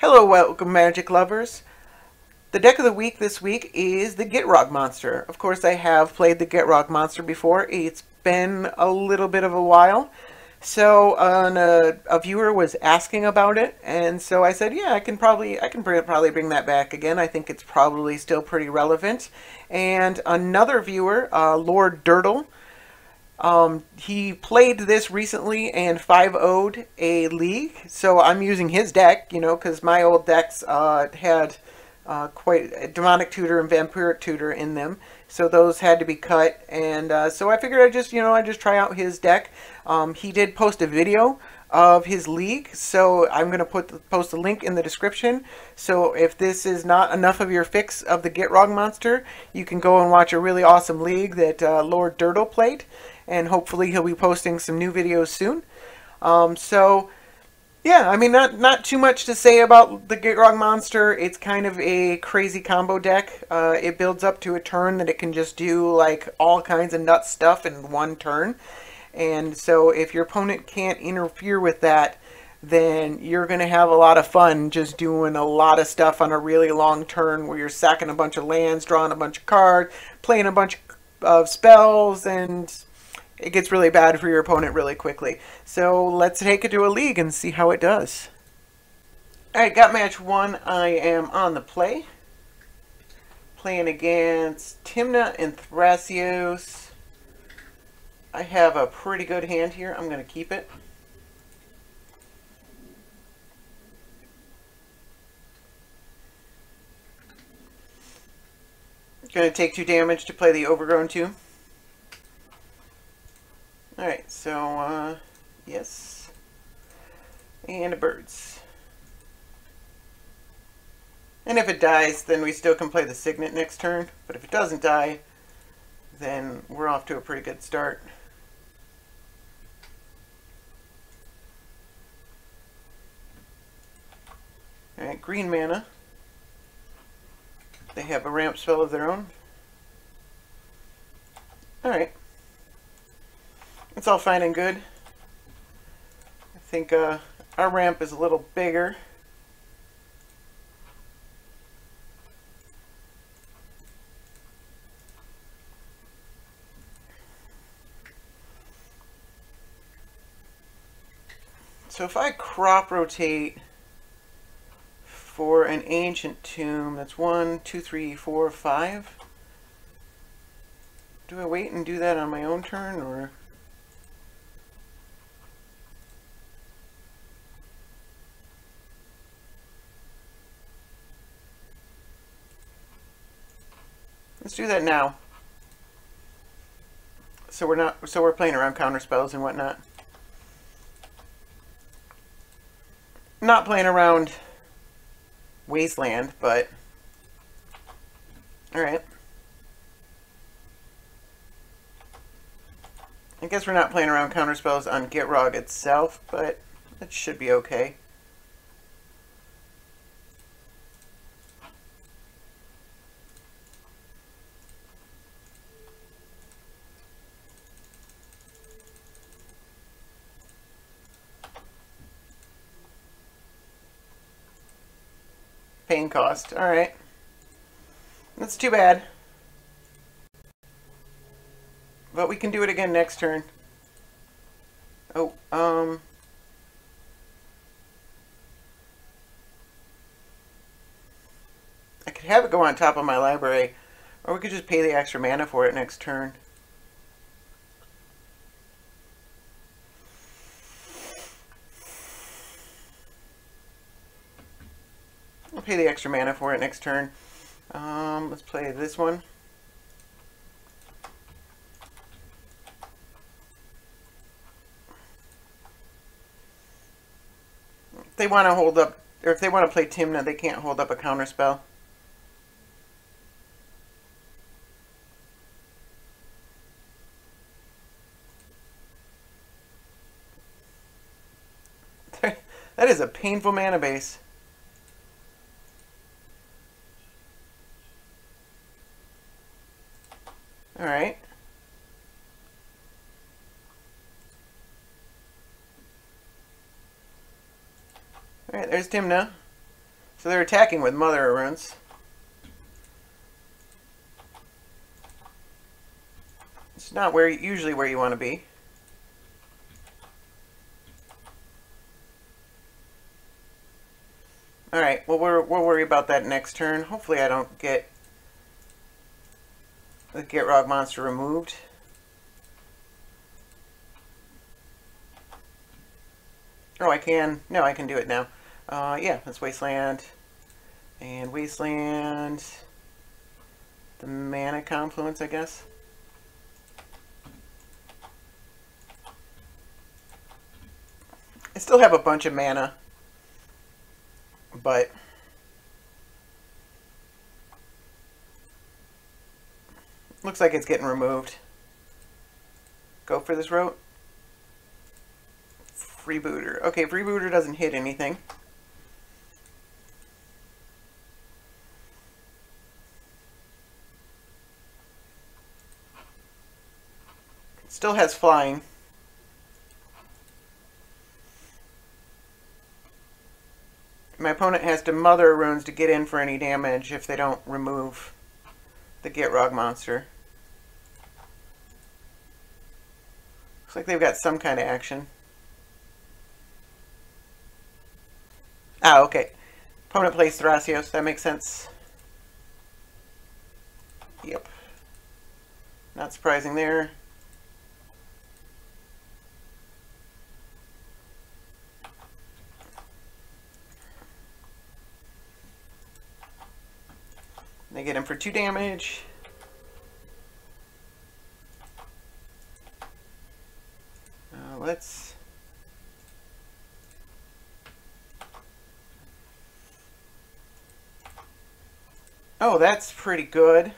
Hello, welcome Magic lovers. The deck of the week this week is the Gitrog monster. Of course, I have played the Gitrog monster before. It's been a little bit of a while. So a viewer was asking about it, and so I said, yeah, I can probably bring that back again. I think it's probably still pretty relevant. And another viewer, Lord Dirtle, he played this recently and 5-0'd a league, so I'm using his deck, because my old decks had quite a Demonic Tutor and Vampiric Tutor in them, so those had to be cut, and so I figured I'd just try out his deck. He did post a video of his league, so I'm going to post a link in the description. So if this is not enough of your fix of the Gitrog monster, you can go and watch a really awesome league that Lord Dirtle played, and hopefully he'll be posting some new videos soon. So yeah, I mean, not too much to say about the Gitrog monster. It's kind of a crazy combo deck. It builds up to a turn that it can just do like all kinds of nut stuff in one turn. And so if your opponent can't interfere with that, then you're going to have a lot of fun just doing a lot of stuff on a really long turn where you're sacking a bunch of lands, drawing a bunch of cards, playing a bunch of spells, and it gets really bad for your opponent really quickly. So let's take it to a league and see how it does. Alright, got match 1. I am on the play. Playing against Tymna and Thrasios. I have a pretty good hand here. I'm going to keep it. Going to take 2 damage to play the Overgrown 2. Alright, so, yes. And a birds. And if it dies, then we still can play the Signet next turn. But if it doesn't die, then we're off to a pretty good start. Alright, green mana. They have a ramp spell of their own. Alright. It's all fine and good. I think our ramp is a little bigger. So if I crop rotate for an ancient tomb, that's 1, 2, 3, 4, 5. Do I wait and do that on my own turn, or? Let's do that now. So we're playing around counter spells and whatnot. Not playing around Wasteland, but alright. I guess we're not playing around counterspells on Gitrog itself, but it should be okay. Pain cost. Alright. That's too bad. But we can do it again next turn. Oh, I could have it go on top of my library, or we could just pay the extra mana for it next turn. I'll pay the extra mana for it next turn. Let's play this one. If they want to hold up, or if they want to play Tymna, they can't hold up a counter spell. That is a painful mana base. Alright. Alright, there's Tymna. So they're attacking with Mother Runes. It's not usually where you want to be. Alright, well we'll worry about that next turn. Hopefully I don't get the Gitrog monster removed. Oh, I can. No, I can do it now. Yeah, that's Wasteland. And Wasteland. The Mana Confluence, I guess. I still have a bunch of mana. But looks like it's getting removed. Go for this route. Freebooter. Okay, Freebooter doesn't hit anything. It still has flying. My opponent has to Mother Runes to get in for any damage if they don't remove the Gitrog monster. Looks like they've got some kind of action. Ah, okay. Opponent plays Thrasios. That makes sense. Yep. Not surprising there. They get him for 2 damage. Let's... Oh, that's pretty good.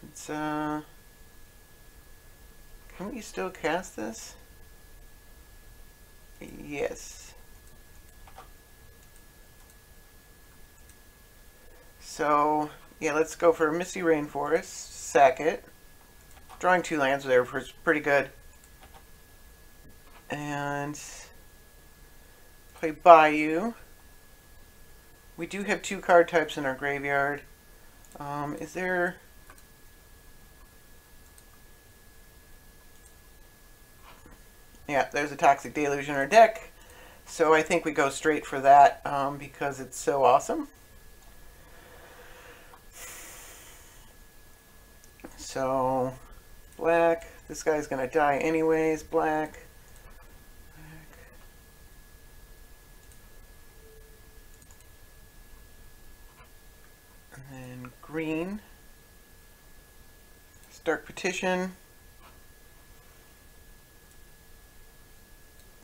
It's, can we still cast this? Yes. So, yeah, let's go for Misty Rainforest. Sack it. Drawing 2 lands there was pretty good. And play Bayou. We do have 2 card types in our graveyard. Is there... Yeah, there's a Toxic Deluge in our deck. So I think we go straight for that because it's so awesome. So, black. This guy's going to die anyways. Black. And then green. Stark Petition.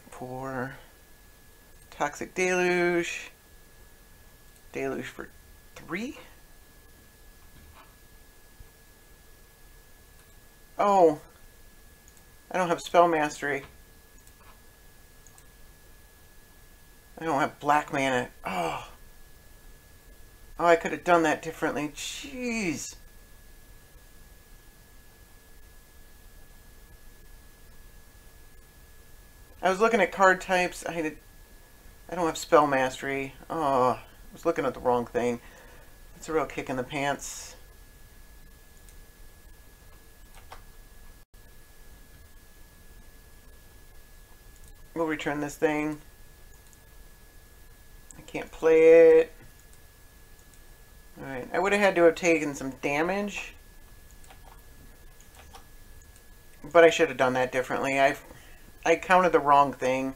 For Toxic Deluge. Deluge for 3. Oh, I don't have Spell Mastery. I don't have black mana. Oh, I could have done that differently. Jeez. I was looking at card types. I don't have Spell Mastery. Oh, I was looking at the wrong thing. It's a real kick in the pants. We'll return this thing. I can't play it. Alright, I would have had to have taken some damage. But I should have done that differently. I counted the wrong thing.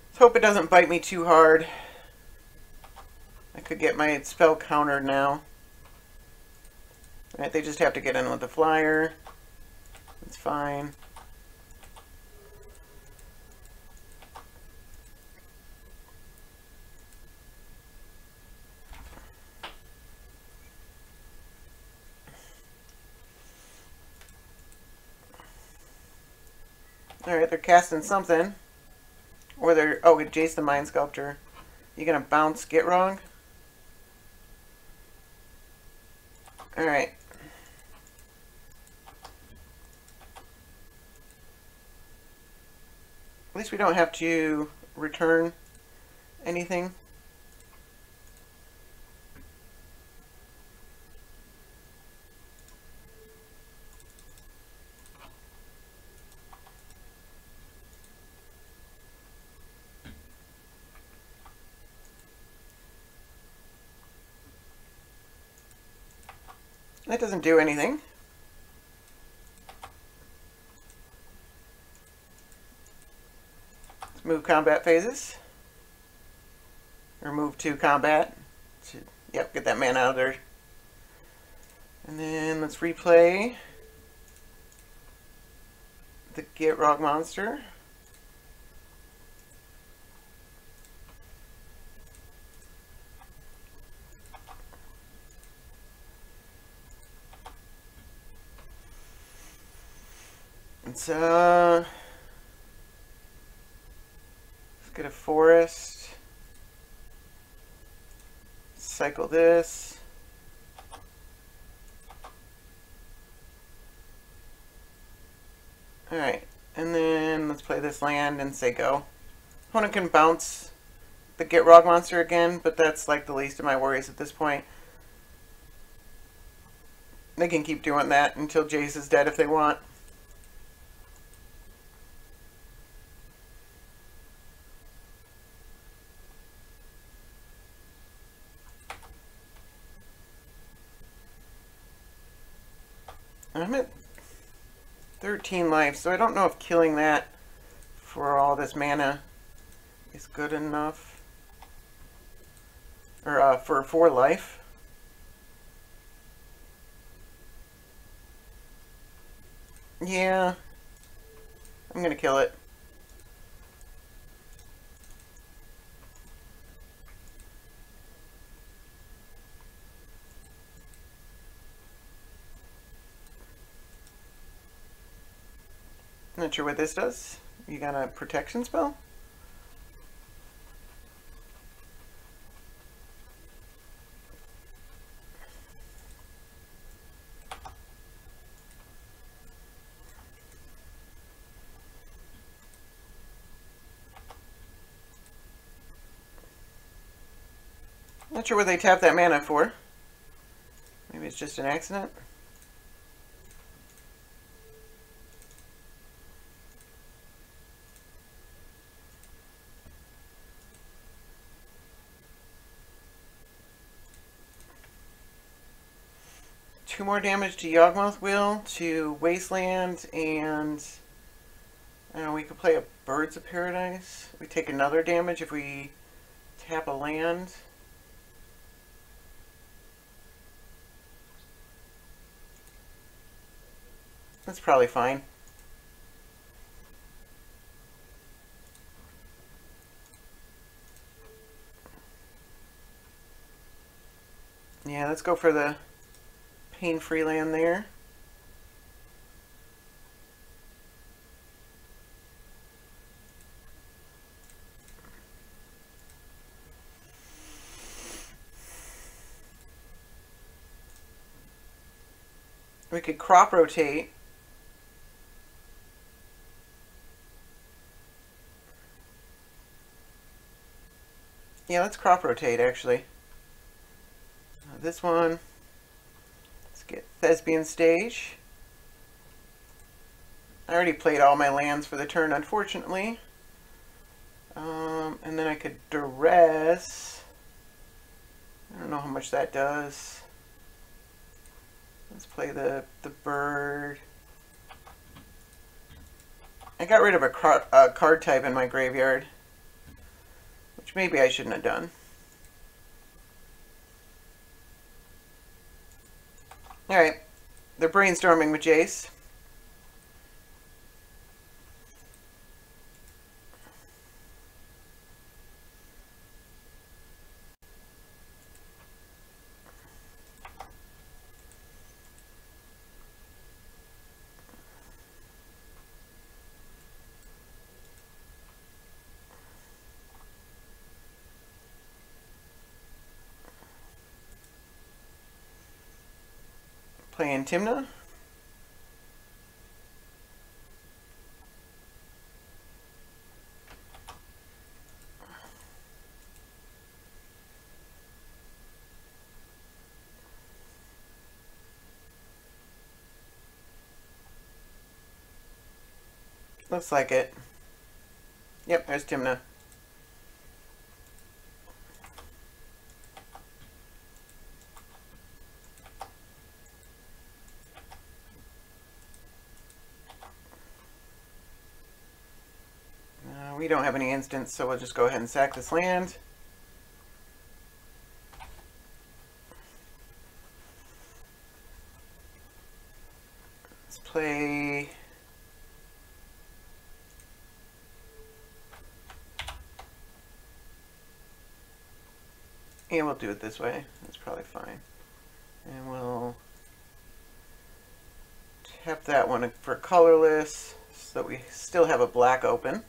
Let's hope it doesn't bite me too hard. I could get my spell countered now. Alright, they just have to get in with the flyer. It's fine. Alright, they're casting something. Or they're... Oh, Jace the Mind Sculptor. You gonna bounce Gitrog? Alright. At least we don't have to return anything. That doesn't do anything. Let's move combat phases. Or move to combat. Yep, get that man out of there. And then let's replay the Gitrog monster. Let's get a forest. Cycle this. Alright, and then let's play this land and say go. Opponent can bounce the Gitrog monster again, but that's like the least of my worries at this point. They can keep doing that until Jace is dead if they want. I'm at 13 life, so I don't know if killing that for all this mana is good enough. Or for 4 life. Yeah, I'm gonna kill it. Not sure what this does. You got a protection spell? Not sure what they tapped that mana for. Maybe it's just an accident. Two more damage to Yawgmoth Will, to Wasteland, and I don't know, we could play a Birds of Paradise. We take another damage if we tap a land. That's probably fine. Yeah, let's go for the pain-free land there. We could crop rotate. Yeah, let's crop rotate actually. This one. Let's get Thespian Stage. I already played all my lands for the turn, unfortunately. And then I could duress. I don't know how much that does. Let's play the bird. I got rid of a card type in my graveyard, which maybe I shouldn't have done. Alright, they're brainstorming with Jace. Playing Tymna. Looks like it. Yep, there's Tymna. We don't have any instants, so we'll just go ahead and sack this land. Let's play... And we'll do it this way. That's probably fine. And we'll tap that one for colorless so that we still have a black open.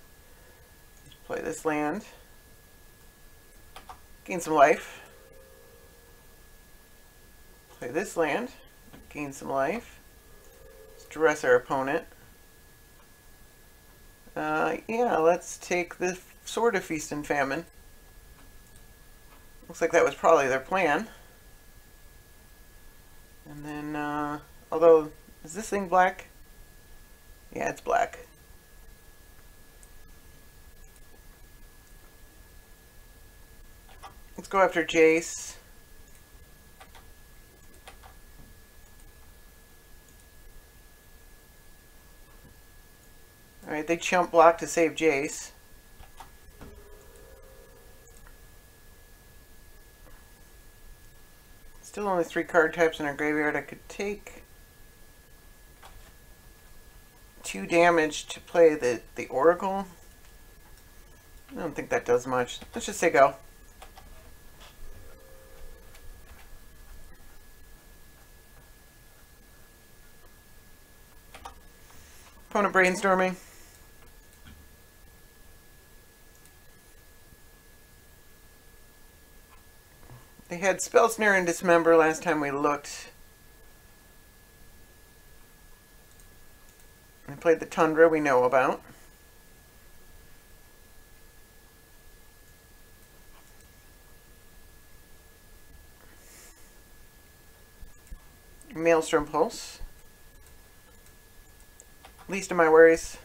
Let's play this land. Gain some life. Play this land. Gain some life. Stress our opponent. Yeah, let's take the Sword of Feast and Famine. Looks like that was probably their plan. And then, although, is this thing black? Yeah, it's black. Let's go after Jace. Alright, they chump block to save Jace. Still only 3 card types in our graveyard. I could take 2 damage to play the Oracle. I don't think that does much. Let's just say go. Opponent brainstorming. They had Spell Snare and Dismember last time we looked. They played the Tundra we know about. Maelstrom Pulse. Least of my worries.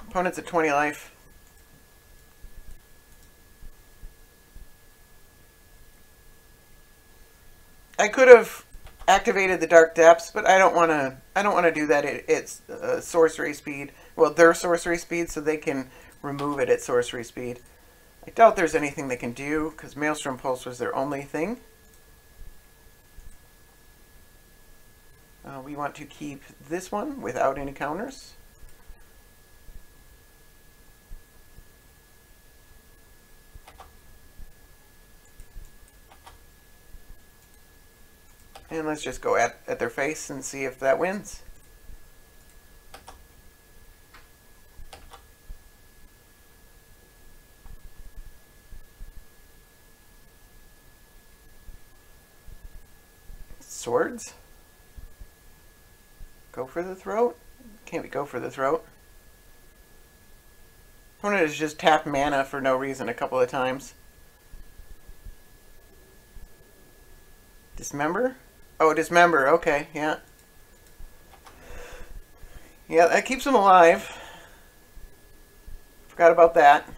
Opponent's at 20 life. I could have activated the Dark Depths, but I don't want to. I don't want to do that. It's sorcery speed. Well, their sorcery speed, so they can remove it at sorcery speed. I doubt there's anything they can do because Maelstrom Pulse was their only thing. We want to keep this one without any counters. And let's just go at their face and see if that wins. Swords? Go for the throat? Can't we go for the throat? Opponent has just tapped mana for no reason a couple of times. Dismember? Oh, Dismember, okay, yeah. Yeah, that keeps him alive. Forgot about that.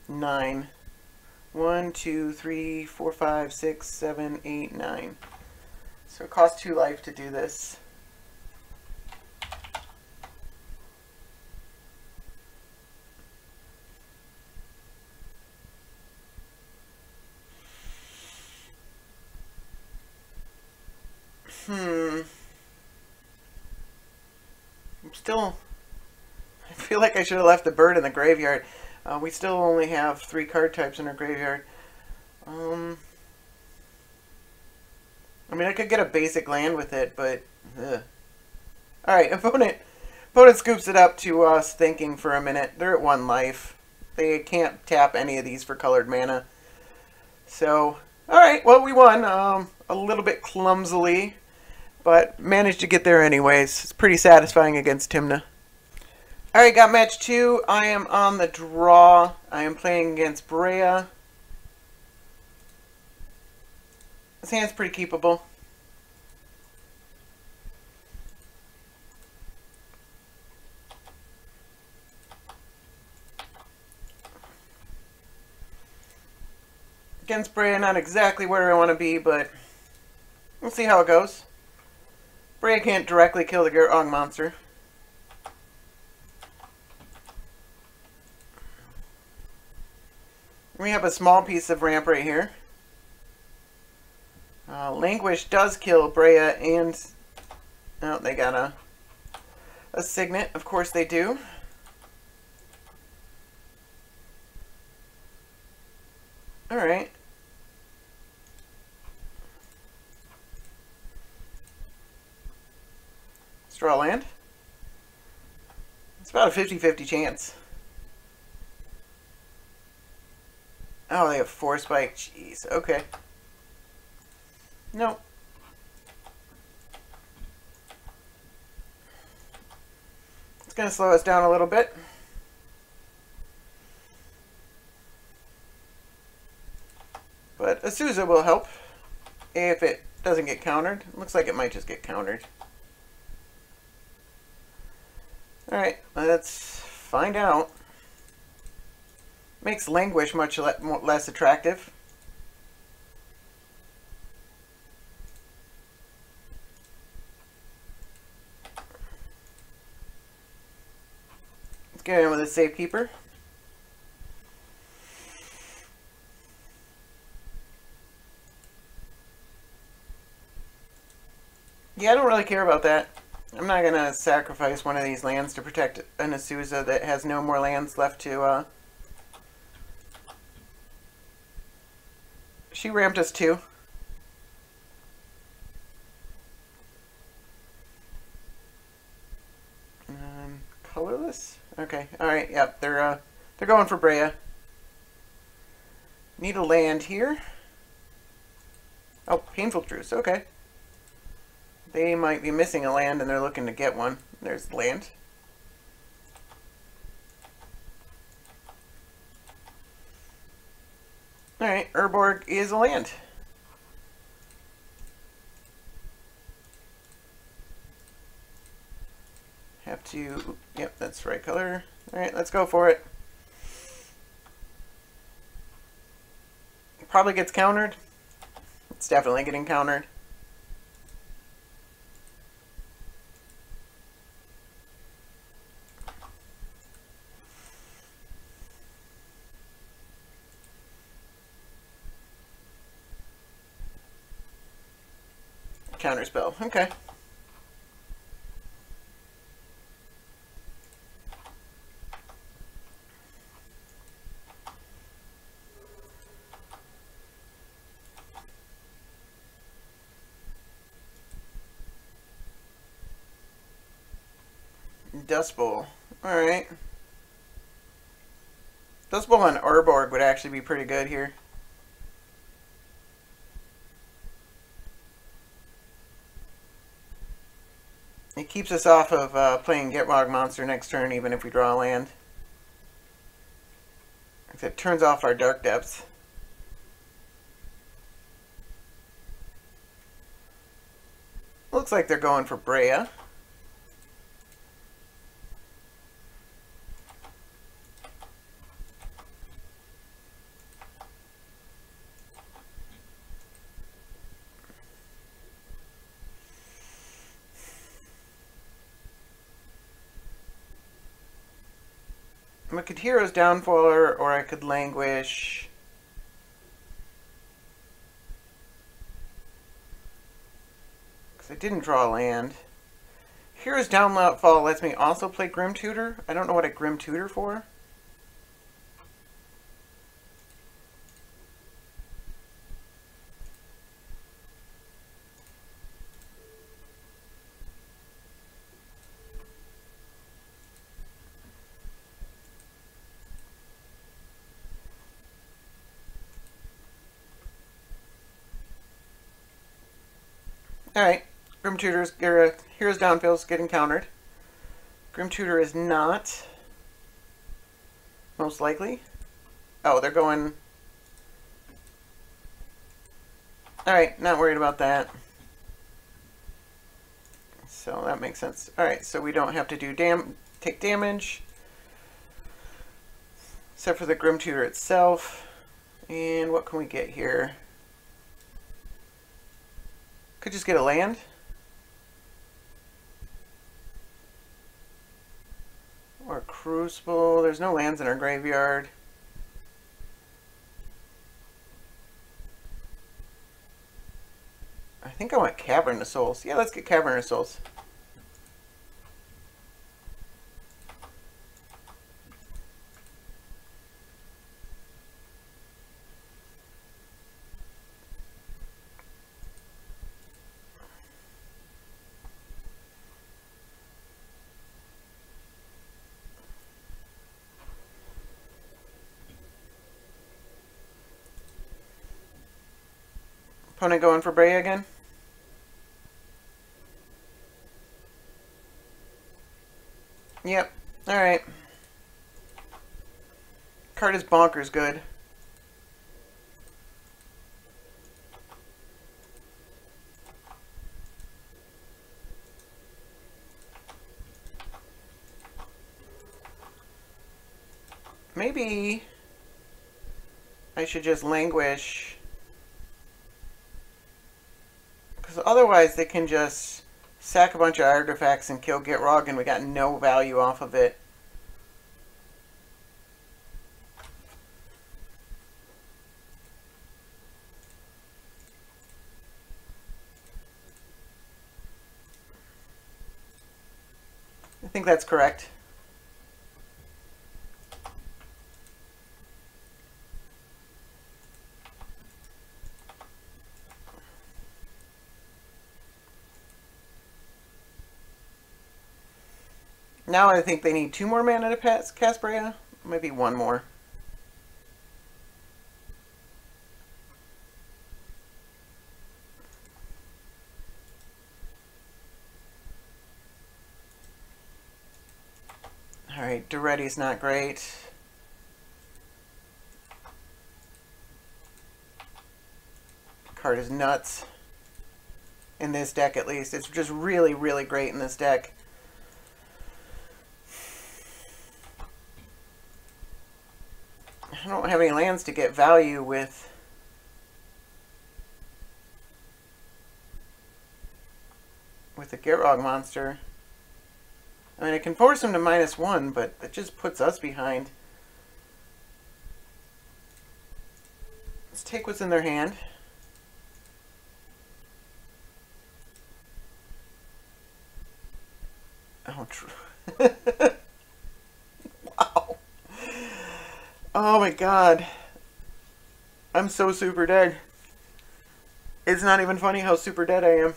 Nine. 1, 2, 3, 4, 5, 6, 7, 8, 9. So it costs 2 life to do this. I feel like I should have left the bird in the graveyard. We still only have 3 card types in our graveyard. I mean, I could get a basic land with it, but... Alright, opponent Opponent scoops it up to us, thinking for a minute. They're at 1 life. They can't tap any of these for colored mana. So, alright, well, we won. A little bit clumsily, but managed to get there anyways. It's pretty satisfying against Tymna. Alright, got match 2. I am on the draw. I am playing against Breya. This hand's pretty keepable. Against Breya, not exactly where I want to be, but we'll see how it goes. Breya can't directly kill the Gitgud monster. We have a small piece of ramp right here. Languish does kill Breya, and oh, they got a signet. Of course they do. Alright. Draw land. It's about a 50-50 chance. Oh, they have 4 spike. Jeez. Okay. Nope. It's going to slow us down a little bit. But Azusa will help if it doesn't get countered. Looks like it might just get countered. Alright, let's find out. Makes Languish much less attractive. Let's get in with a Safekeeper. Yeah, I don't really care about that. I'm not going to sacrifice one of these lands to protect an Azusa that has no more lands left to... She ramped us too. Colorless? Okay, alright, yep, they're going for Breya. Need a land here. Oh, Painful Truce, okay. They might be missing a land and they're looking to get one. There's land. Alright, Urborg is a land. Have to... Yep, that's the right color. Alright, let's go for it. Probably gets countered. It's definitely getting countered. Counterspell. Okay. Dust Bowl. Alright. Dust Bowl on Urborg would actually be pretty good here. It keeps us off of playing Gitgud monster next turn, even if we draw a land. It turns off our Dark Depths. Looks like they're going for Breya. I could Hero's Downfall, or I could Languish. Because I didn't draw a land. Hero's Downfall lets me also play Grim Tutor. I don't know what I Grim Tutor for. Alright. Grim Tutor's Hero's Downfall's getting countered. Grim Tutor is not. Most likely. Oh, they're going... Alright, not worried about that. So that makes sense. Alright, so we don't have to do take damage. Except for the Grim Tutor itself. And what can we get here? Could just get a land. Or a Crucible. There's no lands in our graveyard. I think I want Cavern of Souls. Yeah, let's get Cavern of Souls. Opponent going for Breya again? Yep. Alright. Card is bonkers good. Maybe I should just languish. Because otherwise they can just sack a bunch of artifacts and kill Gitrog and we got no value off of it. I think that's correct. Now I think they need 2 more mana to cast Breya. Maybe 1 more. Alright, Duretti's not great. Card is nuts. In this deck at least. It's just really, really great in this deck. I don't have any lands to get value with. With the Gitrog monster. I mean, I can force him to -1, but it just puts us behind. Let's take what's in their hand. Oh, true. Wow. Oh my god. I'm so super dead. It's not even funny how super dead I am.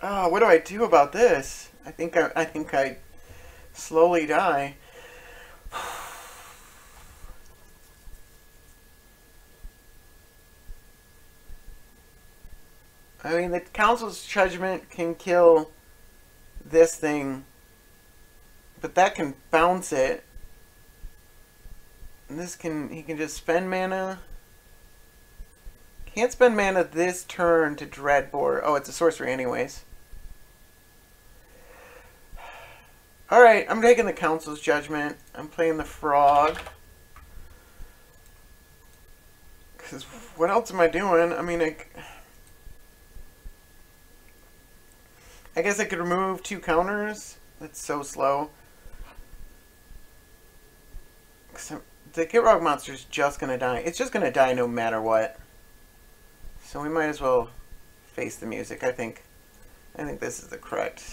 Oh, what do I do about this? I think I slowly die. I mean, the Council's Judgment can kill this thing, but that can bounce it. And this can, he can just spend mana. Can't spend mana this turn to Dreadbore. Oh, it's a sorcery anyways. Alright, I'm taking the Council's Judgment. I'm playing the Frog. Because what else am I doing? I mean, I guess I could remove 2 counters. That's so slow. The Gitrog monster is just going to die. It's just going to die no matter what. So we might as well face the music, I think. I think this is the correct.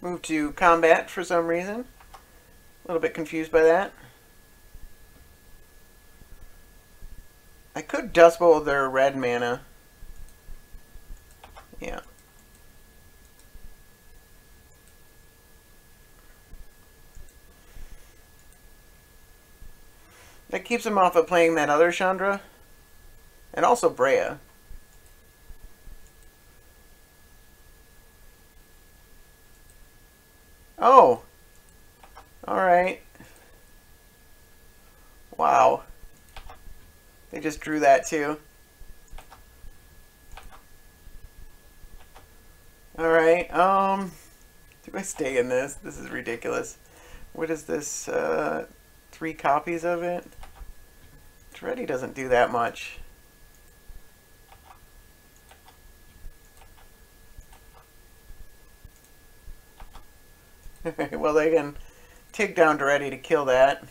Move to combat for some reason. A little bit confused by that. I could Dust Bowl their red mana. Yeah. That keeps him off of playing that other Chandra. And also Breya. Oh. Alright. Wow. They just drew that too. Alright, do I stay in this? This is ridiculous. What is this, 3 copies of it? Dready doesn't do that much. Well, they can take down Dready to kill that.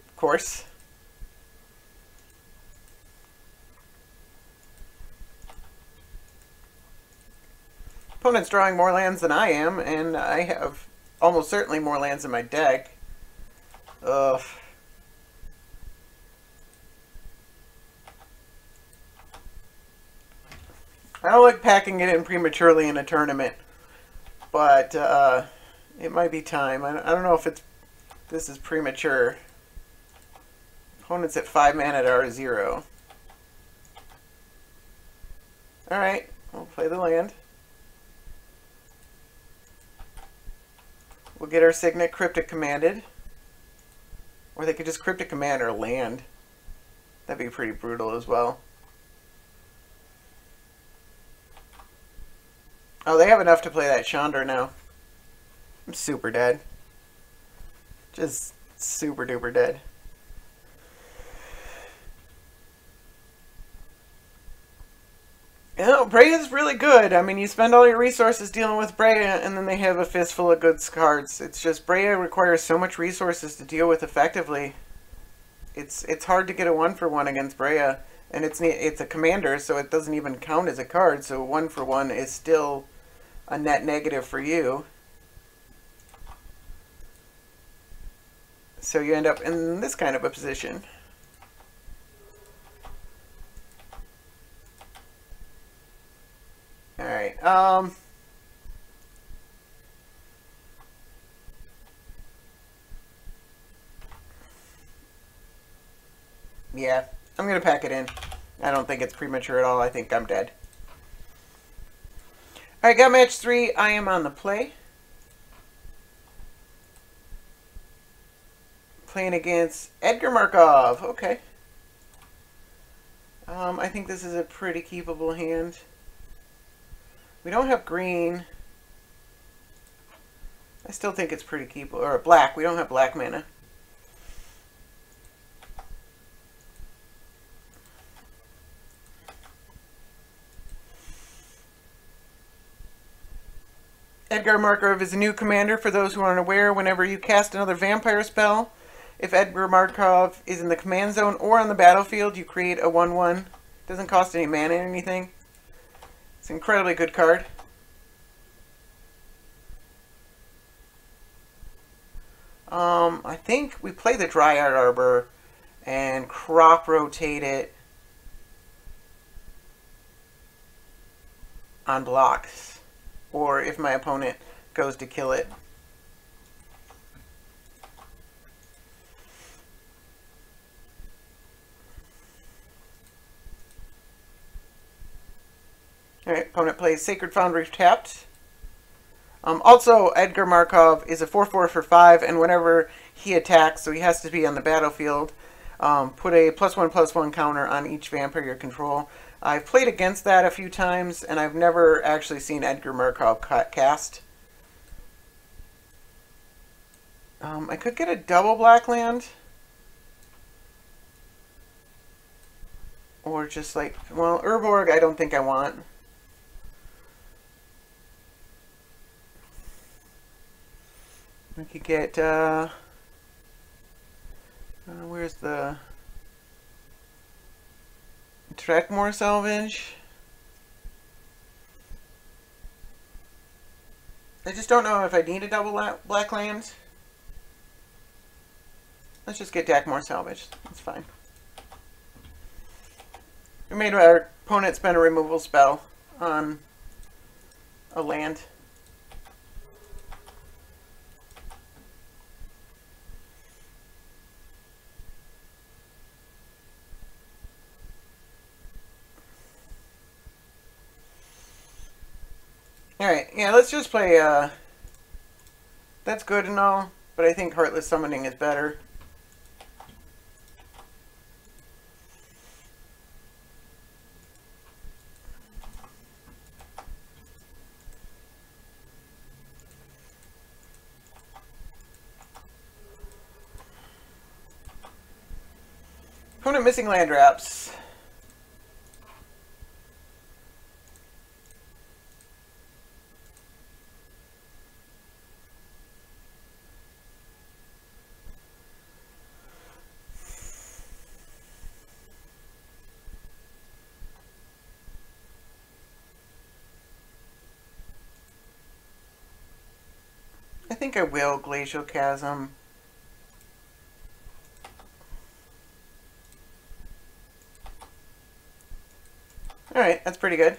Of course. Opponent's drawing more lands than I am, and I have almost certainly more lands in my deck. Ugh. I don't like packing it in prematurely in a tournament, but it might be time. I don't know if this is premature. Opponent's at 5 mana at R0. Alright, we'll play the land. We'll get our Signet Cryptic commanded. Or they could just Cryptic command our land. That'd be pretty brutal as well. Oh, they have enough to play that Chandra now. I'm super dead. Just super duper dead. You know, Breya's really good. I mean, you spend all your resources dealing with Breya, and then they have a fistful of good cards. It's just Breya requires so much resources to deal with effectively. It's hard to get a 1-for-1 against Breya, and it's a commander, so it doesn't even count as a card. So 1-for-1 is still a net negative for you. So you end up in this kind of a position. Alright, yeah, I'm gonna pack it in. I don't think it's premature at all. I think I'm dead. Alright, got match 3. I am on the play. Playing against Edgar Markov. Okay. I think this is a pretty keepable hand. We don't have green. I still think it's pretty keepable. Or black. We don't have black mana. Edgar Markov is a new commander. For those who aren't aware, whenever you cast another vampire spell, if Edgar Markov is in the command zone or on the battlefield, you create a 1/1. Doesn't cost any mana or anything. It's an incredibly good card. I think we play the Dryad Arbor and crop rotate it on blocks, or if my opponent goes to kill it. Alright, opponent plays Sacred Foundry tapped. Also, Edgar Markov is a 4/4 for 5, and whenever he attacks, so he has to be on the battlefield, put a +1/+1 counter on each vampire you control. I've played against that a few times, and I've never actually seen Edgar Markov cast. I could get a double black land. Or just like, well, Urborg I don't think I want. We could get Where's the... Track more salvage? I just don't know if I need a double black land. Let's just get Dackmore salvage. That's fine. We made our opponent spend a removal spell on a land. Alright, yeah, let's just play, that's good and all, but I think Heartless Summoning is better. Opponent missing land drops. I think I will Glacial Chasm. Alright, that's pretty good.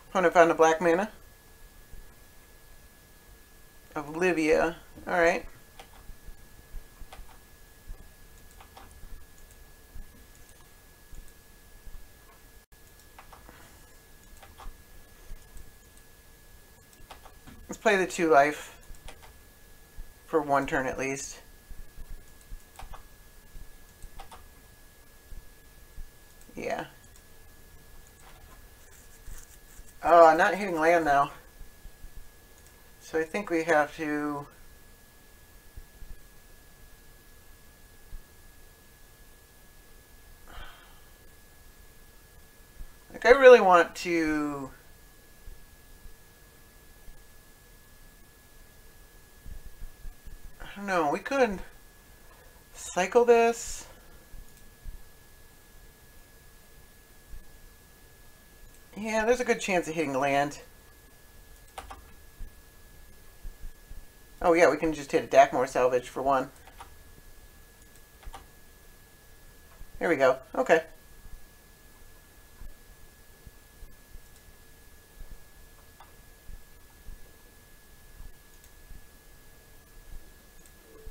Opponent found a black mana. Olivia. Alright. Let's play the 2 life. For 1 turn at least. Yeah. Oh, I'm not hitting land now. So I think we have to... Like, I really want to... I don't know, we could cycle this. Yeah, there's a good chance of hitting land. Oh yeah, we can just hit a Dackmore salvage for 1. There we go. Okay.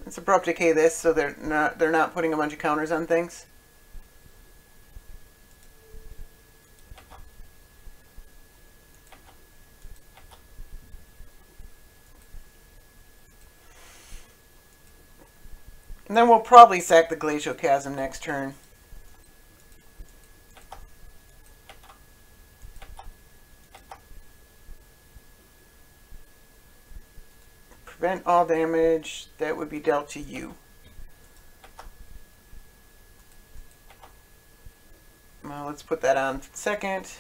Let's abrupt decay this so they're not putting a bunch of counters on things. And then we'll probably sack the Glacial Chasm next turn. Prevent all damage that would be dealt to you. Well, let's put that on second.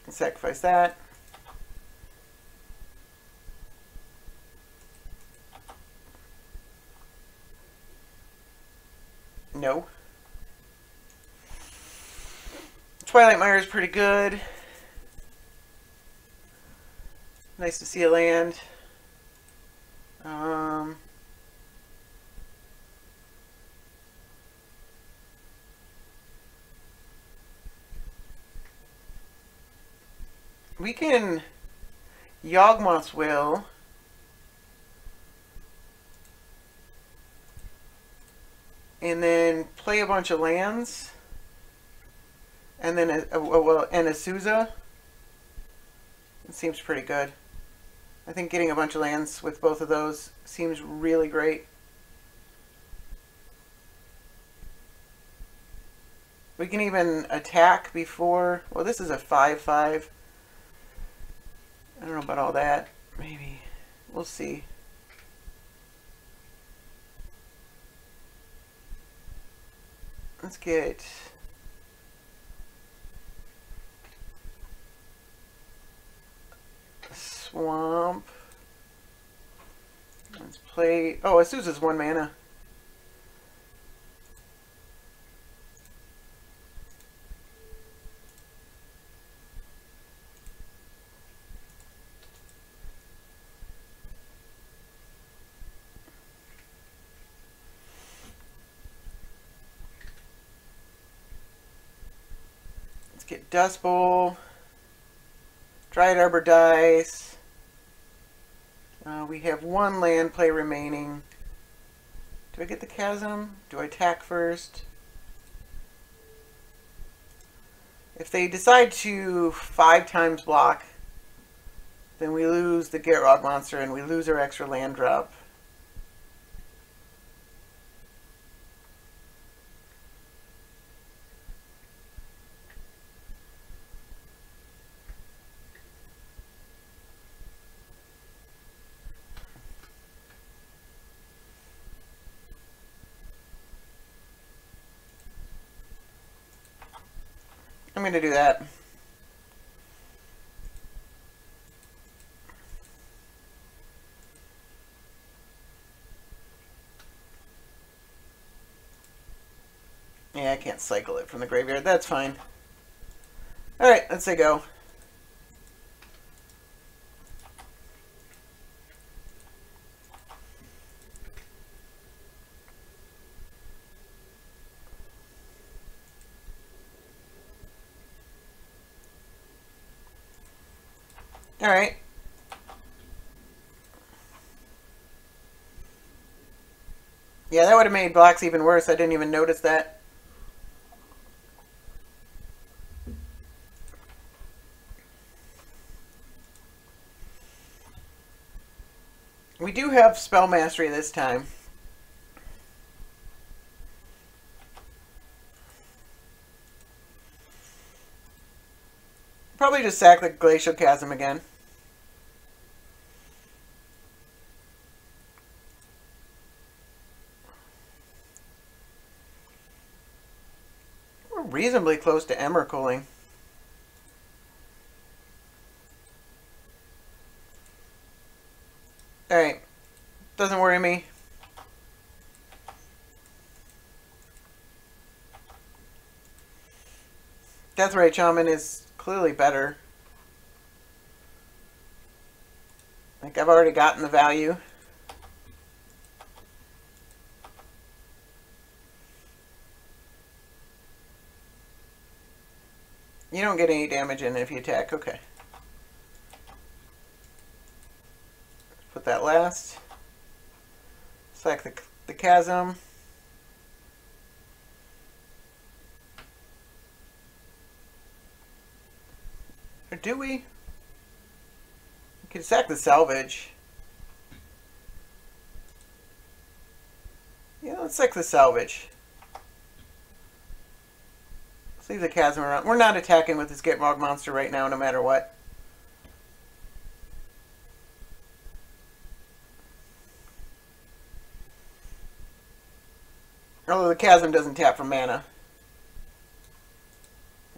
Sacrifice that. No. Twilight Mire is pretty good. Nice to see a land. We can Yawgmoth's Will. And then play a bunch of lands. And then and a Souza. It seems pretty good. I think getting a bunch of lands with both of those seems really great. We can even attack before... Well, this is a 5/5. I don't know about all that. Maybe. We'll see. Let's get Swamp. Let's play... Oh, Azusa's 1 mana. Let's get Dust Bowl. Dryad Arbor dice. We have 1 land play remaining. Do I get the Chasm? Do I attack first? If they decide to 5 times block, then we lose the Gitrog monster and we lose our extra land drop. I'm going to do that. Yeah, I can't cycle it from the graveyard. That's fine. Alright, let's say go. Alright. Yeah, that would have made blocks even worse. I didn't even notice that. We do have Spell Mastery this time. Probably just sack the Glacial Chasm again. We're reasonably close to Emmerculling. Alright. Doesn't worry me. Deathray Shaman is clearly better. Like, I've already gotten the value. You don't get any damage in if you attack. Okay. Put that last. Select the Chasm. Or do we? We could sack the Salvage. Yeah, let's sack the Salvage. Let's leave the Chasm around. We're not attacking with this Gitrog monster right now, no matter what. Although the Chasm doesn't tap for mana.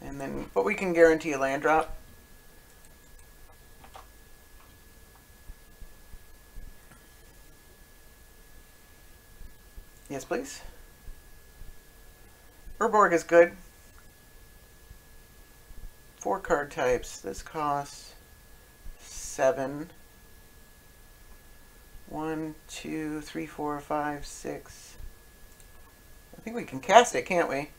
And then, but we can guarantee a land drop. Yes, please. Urborg is good. 4 card types. This costs 7. 1, 2, 3, 4, 5, 6. I think we can cast it, can't we?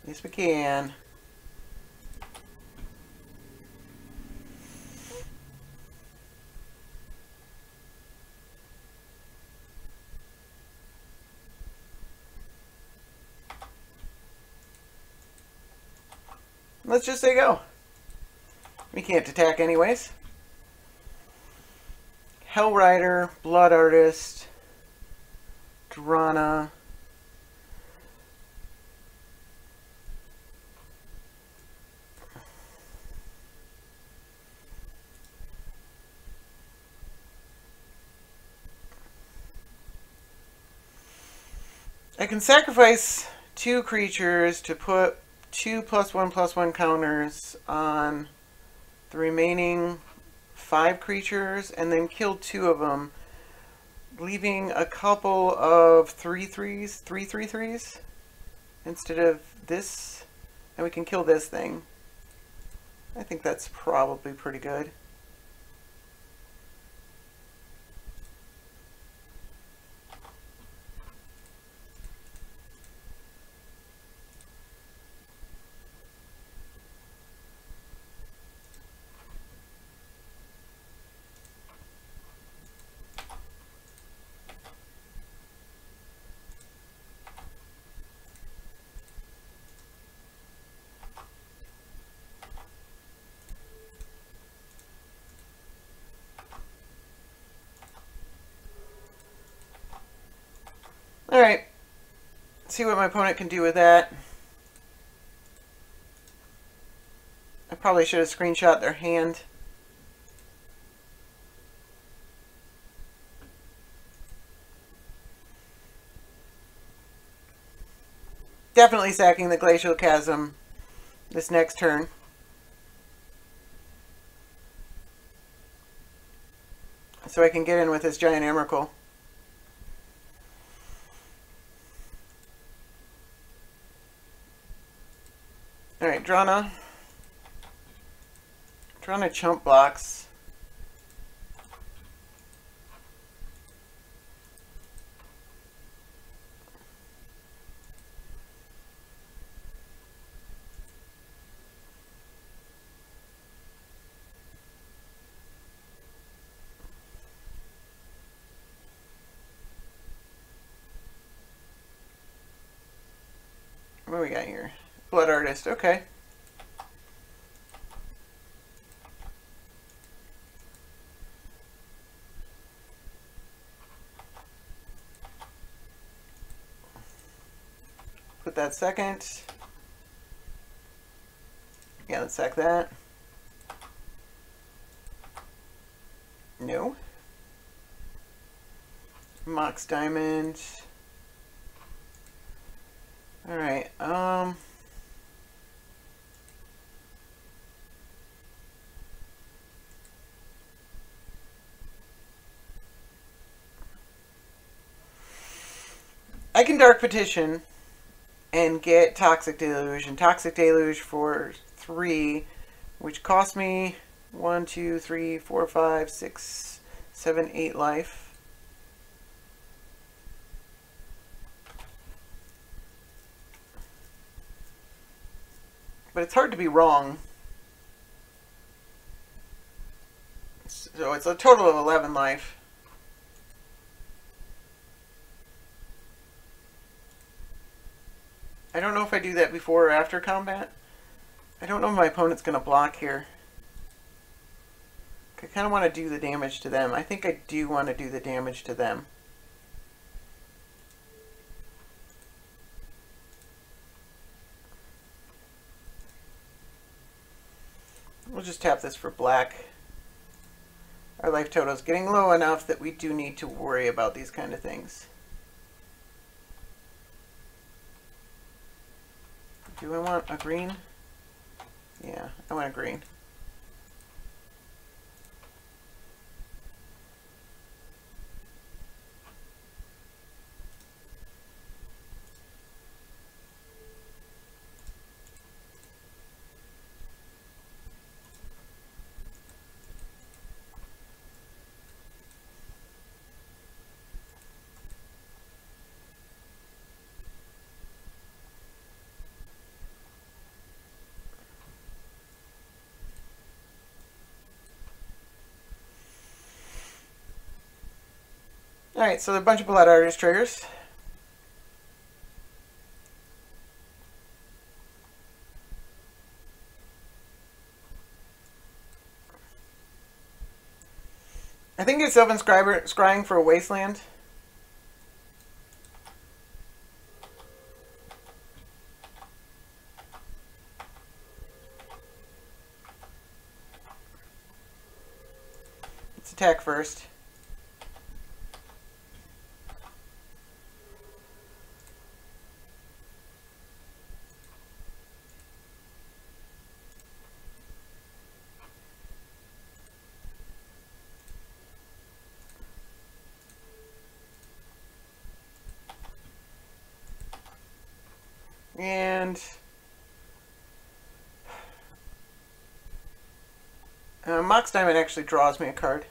Yes, we can. Let's just say go. We can't attack anyways. Hellrider, Blood Artist, Drana. I can sacrifice 2 creatures to put 2 +1/+1 counters on the remaining 5 creatures and then kill 2 of them, leaving a couple of 3/3s instead of this, and we can kill this thing. I think that's probably pretty good. Alright, see what my opponent can do with that. I probably should have screenshot their hand. Definitely sacking the Glacial Chasm this next turn. So I can get in with this Giant Emrakul. Alright, Drana chump blocks. What do we got here? Blood Artist, okay. Put that second. Yeah, let's sack that. No. Mox Diamond. Alright, I can Dark Petition and get Toxic Deluge, and Toxic Deluge for 3, which cost me 1, 2, 3, 4, 5, 6, 7, 8 life. But it's hard to be wrong. So it's a total of 11 life. I don't know if I do that before or after combat. I don't know if my opponent's going to block here. I kind of want to do the damage to them. I think I do want to do the damage to them. We'll just tap this for black. Our life total is getting low enough that we do need to worry about these kind of things. Do I want a green? Yeah, I want a green. Alright, so there are a bunch of Blood Artist triggers. I think it's Sylvan Scrying for a Wasteland. Let's attack first. And Mox Diamond actually draws me a card.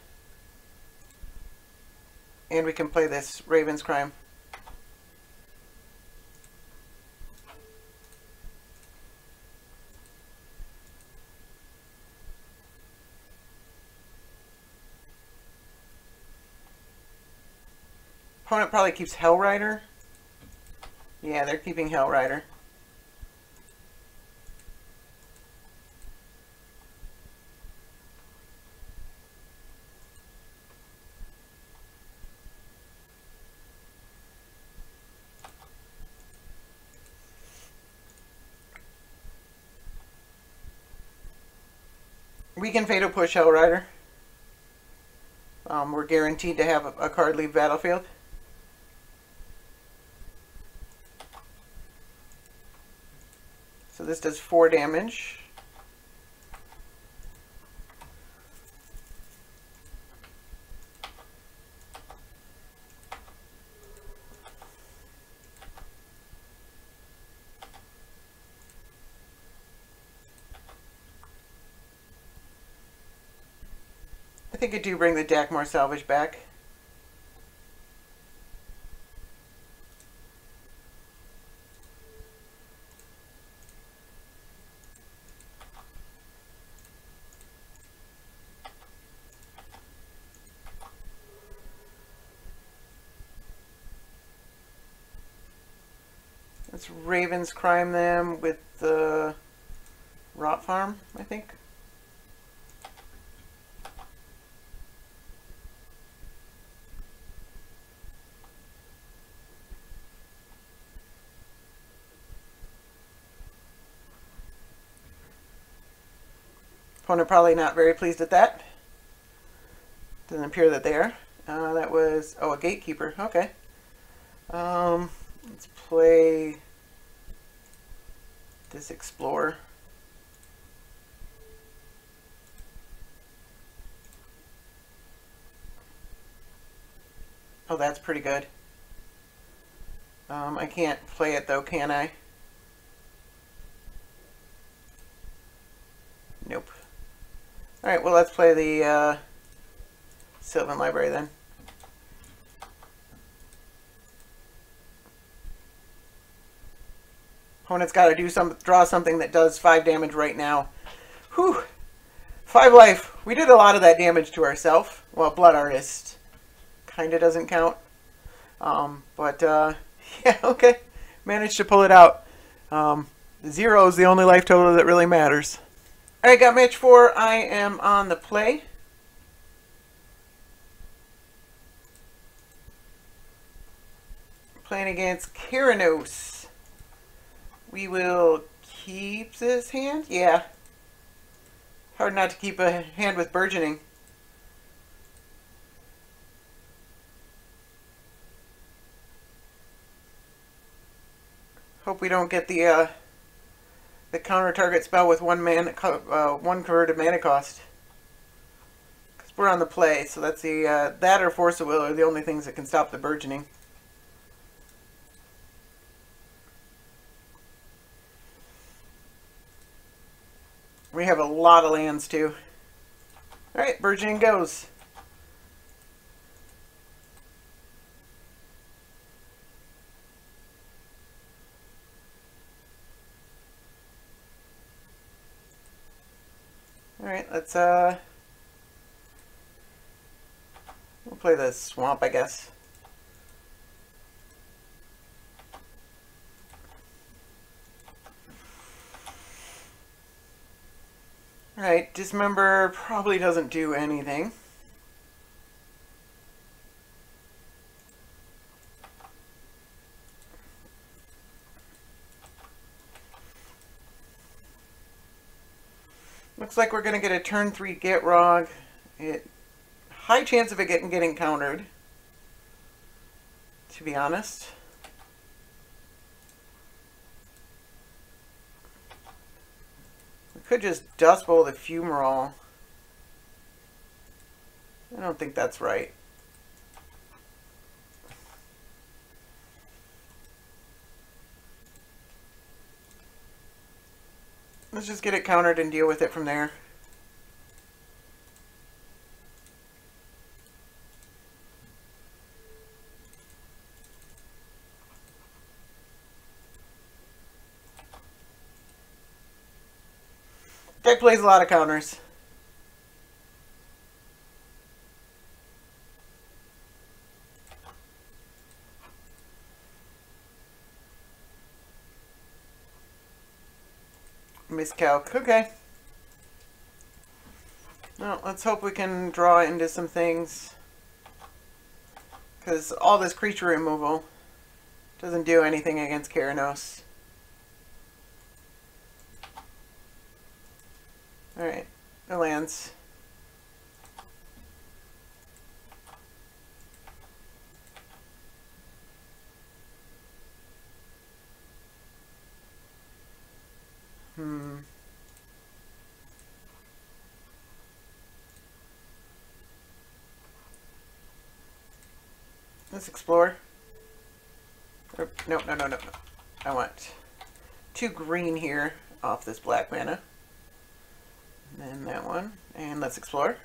And we can play this Raven's Crime. Opponent probably keeps Hellrider. Yeah, they're keeping Hellrider. We can Fatal Push Hellrider. We're guaranteed to have a card leave battlefield. So this does 4 damage. I think I do bring the Dakmor Salvage back. Let's Raven's Crime them with the Rot Farm, I think. Opponent probably not very pleased at that. Doesn't appear that they are. That was, oh, a Gatekeeper. Okay. Let's play this Explorer. Oh, that's pretty good. I can't play it though, can I? Nope. Alright, well, let's play the Sylvan Library then. Opponent's got to draw something that does 5 damage right now. Whew! 5 life. We did a lot of that damage to ourselves. Well, Blood Artist kind of doesn't count. Yeah, okay. Managed to pull it out. 0 is the only life total that really matters. Alright, got match 4. I am on the play. Playing against Keranos. We will keep this hand? Yeah. Hard not to keep a hand with Burgeoning. Hope we don't get the counter target spell with one converted mana cost. Because we're on the play, so that's the that or Force of Will are the only things that can stop the Burgeoning. We have a lot of lands too. Alright, Burgeoning goes. Alright, let's we'll play the Swamp, I guess. Alright, Dismember probably doesn't do anything. Looks like we're going to get a turn 3 Gitrog. High chance of it getting countered, to be honest. We could just Dust Bowl the Fumarole. I don't think that's right. Let's just get it countered and deal with it from there. Deck plays a lot of counters. Miscalc. Okay. Well, let's hope we can draw into some things. Because all this creature removal doesn't do anything against Keranos. Alright. It lands. Let's explore. No. I want 2 green here off this black mana. And then that one. And let's explore.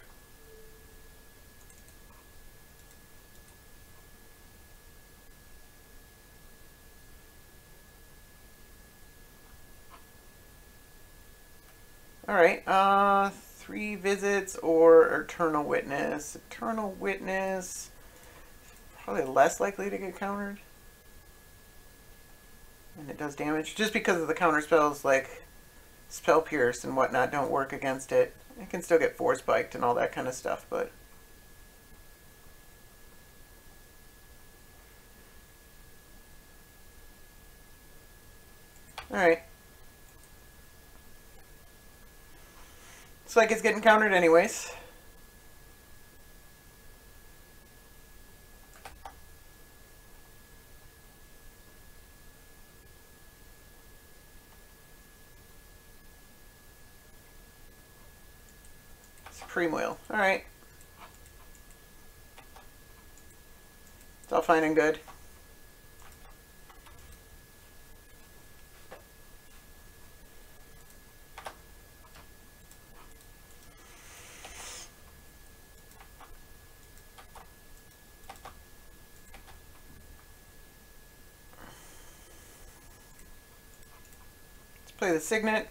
Alright, 3 visits or Eternal Witness. Eternal Witness, probably less likely to get countered. And it does damage, just because of the counter spells like Spell Pierce and whatnot don't work against it. It can still get Force Spiked and all that kind of stuff, but... Alright. Looks like it's getting countered anyways. Supreme Wheel. Alright. It's all fine and good. Play the Signet.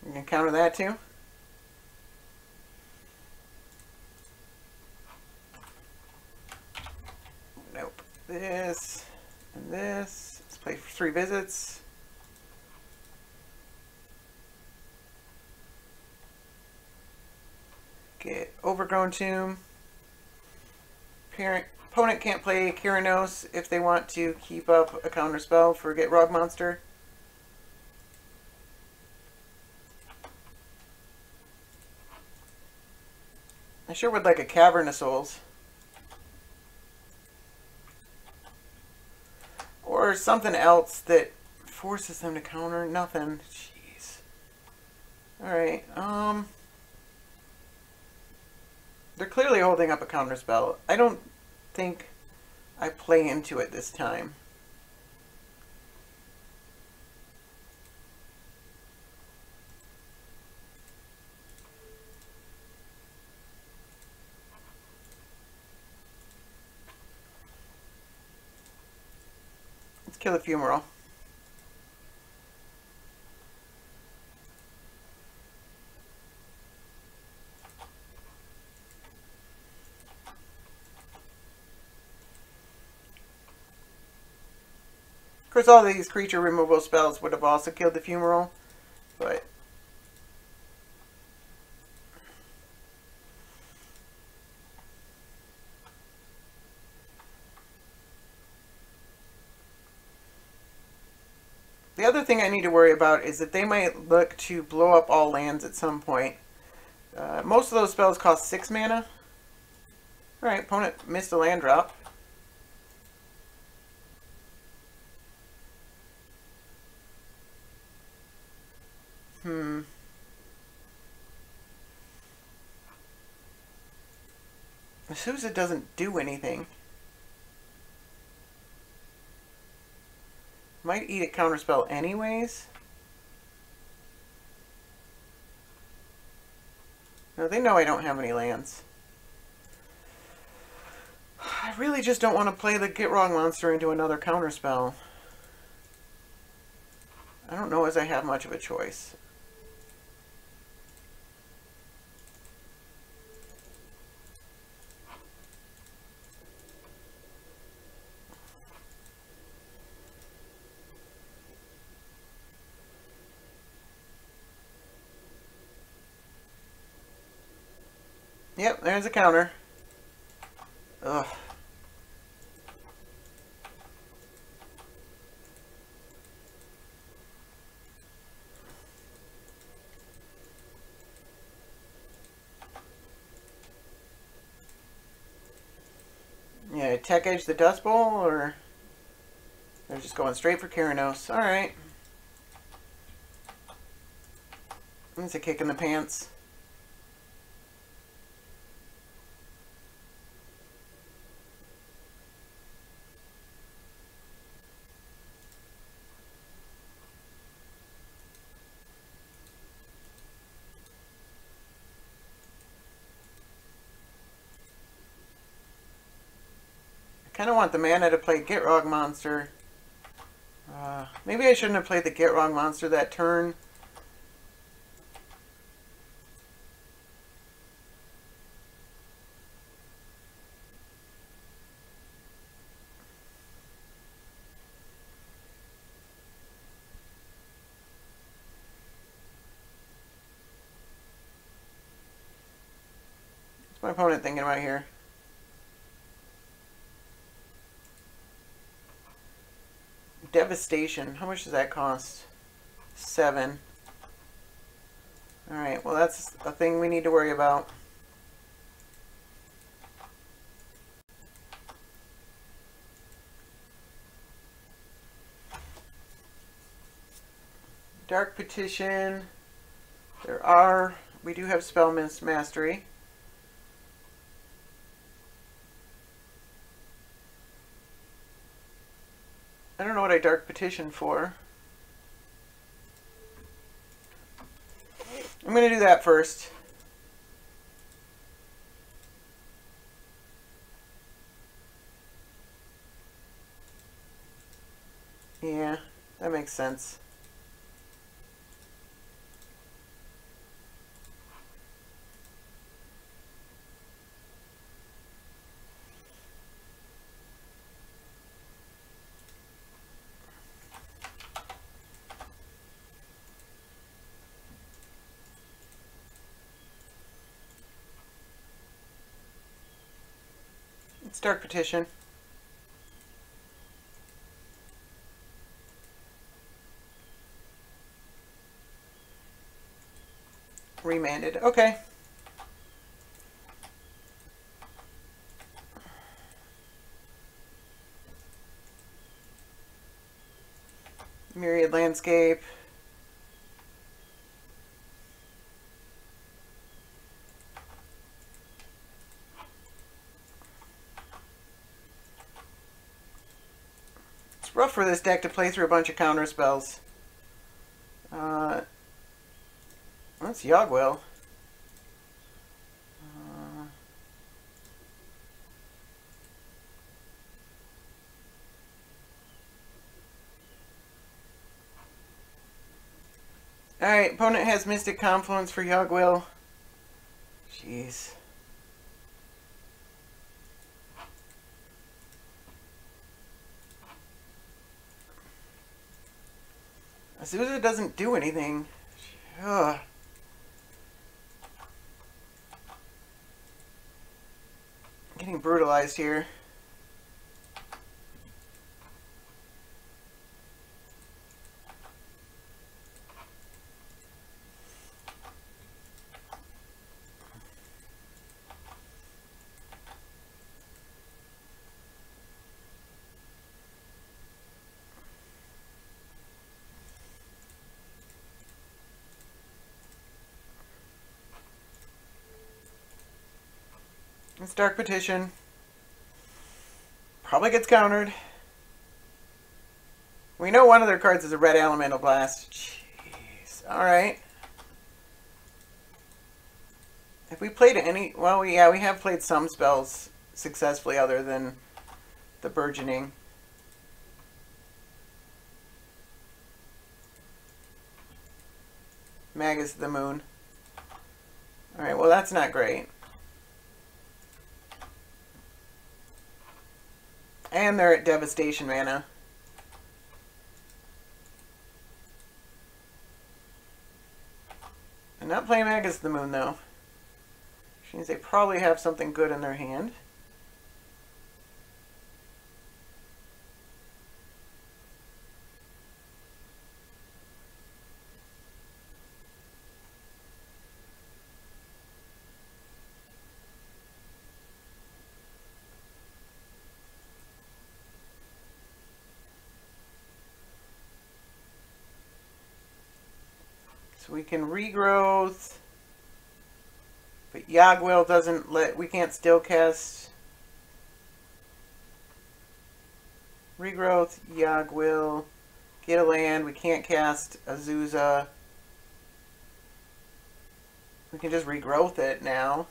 You can counter that too. Nope. This and this. Let's play for 3 visits. Get Overgrown Tomb. Opponent can't play Keranos if they want to keep up a counter spell for Gitrog Monster. I sure would like a Cavern of Souls. Or something else that forces them to counter. Nothing. Jeez. Alright, they're clearly holding up a counter spell. I don't think I play into it this time. Let's kill the Fumarole. Of course, all these creature removal spells would have also killed the Fumarole, but... The other thing I need to worry about is that they might look to blow up all lands at some point. Most of those spells cost 6 mana. Alright, opponent missed a land drop. Sousa doesn't do anything. Might eat a counterspell anyways. No, they know I don't have any lands. I really just don't want to play the Gitrog monster into another counterspell. I don't know as I have much of a choice. Yep, there's a counter. Ugh. Yeah, tech edge the Dust Bowl, or they're just going straight for Keranos. Alright. That's a kick in the pants. I kind of want the mana to play Gitrog monster. Maybe I shouldn't have played the Gitrog monster that turn. What's my opponent thinking about here? Devastation. How much does that cost? 7. Alright, well that's a thing we need to worry about. Dark Petition. We do have Spell Mastery. I don't know what I Dark Petition for. I'm going to do that first. Yeah, that makes sense. It's Dark Petition. Remanded. Okay. Myriad Landscape. It's rough for this deck to play through a bunch of counter spells. That's Yogwill. Alright, opponent has Mystic Confluence for Yogwill. Jeez. Azusa doesn't do anything. Ugh. Getting brutalized here. It's Dark Petition. Probably gets countered. We know one of their cards is a red Elemental Blast. Jeez. Alright. Have we played any... Well, yeah, we have played some spells successfully other than the Burgeoning. Magus the Moon. Alright, well that's not great. And they're at Devastation mana. I'm not playing Magus the Moon though. Which means they probably have something good in their hand. So we can regrowth, but Yagwil doesn't let, we can't still cast regrowth, Yagwil, get a land, we can't cast Azusa. We can just regrowth it now.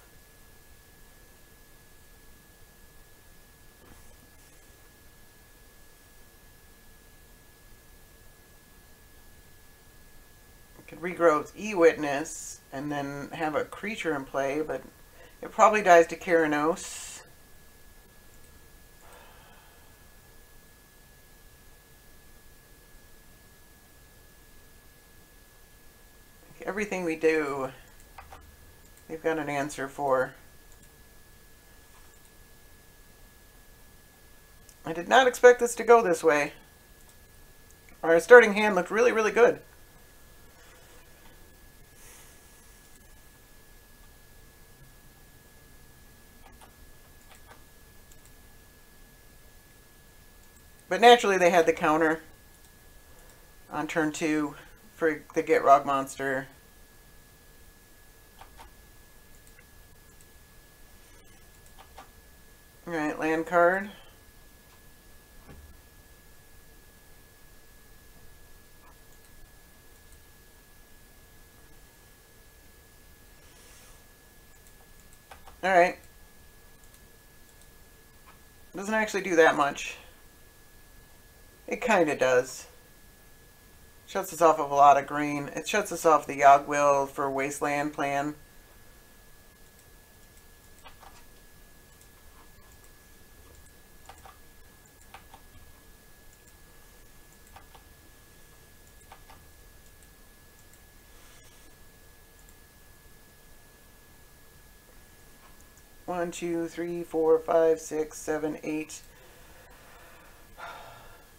Regrowth E-Witness and then have a creature in play, but it probably dies to Keranos. Everything we do, they've got an answer for. I did not expect this to go this way. Our starting hand looked really, really good. But naturally they had the counter on turn 2 for the Gitrog monster. Alright, land card. Alright. Doesn't actually do that much. It kind of does. Shuts us off of a lot of green. It shuts us off the Yagwil for Wasteland plan. One, two, three, 4, 5, 6, 7, 8.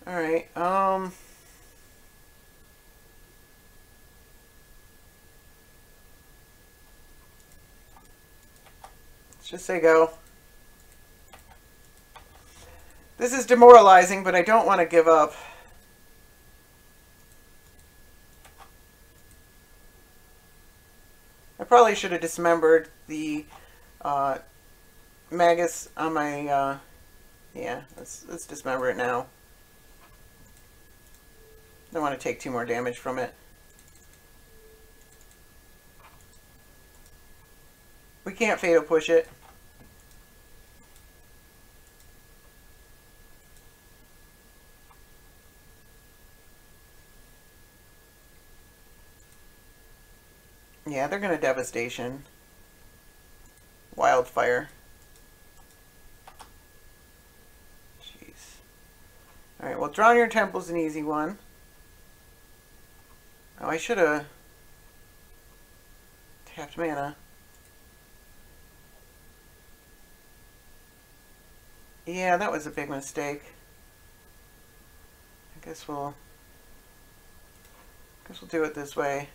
Alright, let's just say go. This is demoralizing, but I don't want to give up. I probably should have dismembered the Magus on my, yeah, let's dismember it now. Don't want to take 2 more damage from it. We can't Fatal Push it. Yeah, they're going to Devastation. Wildfire. Jeez. Alright, well, Drawing Your Temple's an easy one. Oh, I should have tapped mana. Yeah, that was a big mistake. I guess we'll do it this way.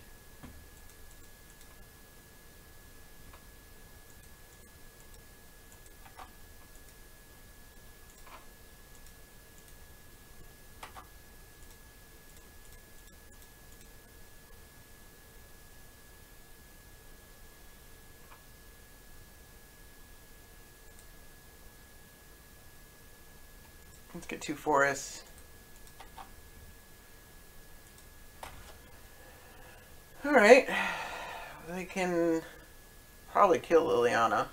Let's get 2 forests. Alright. They can probably kill Liliana.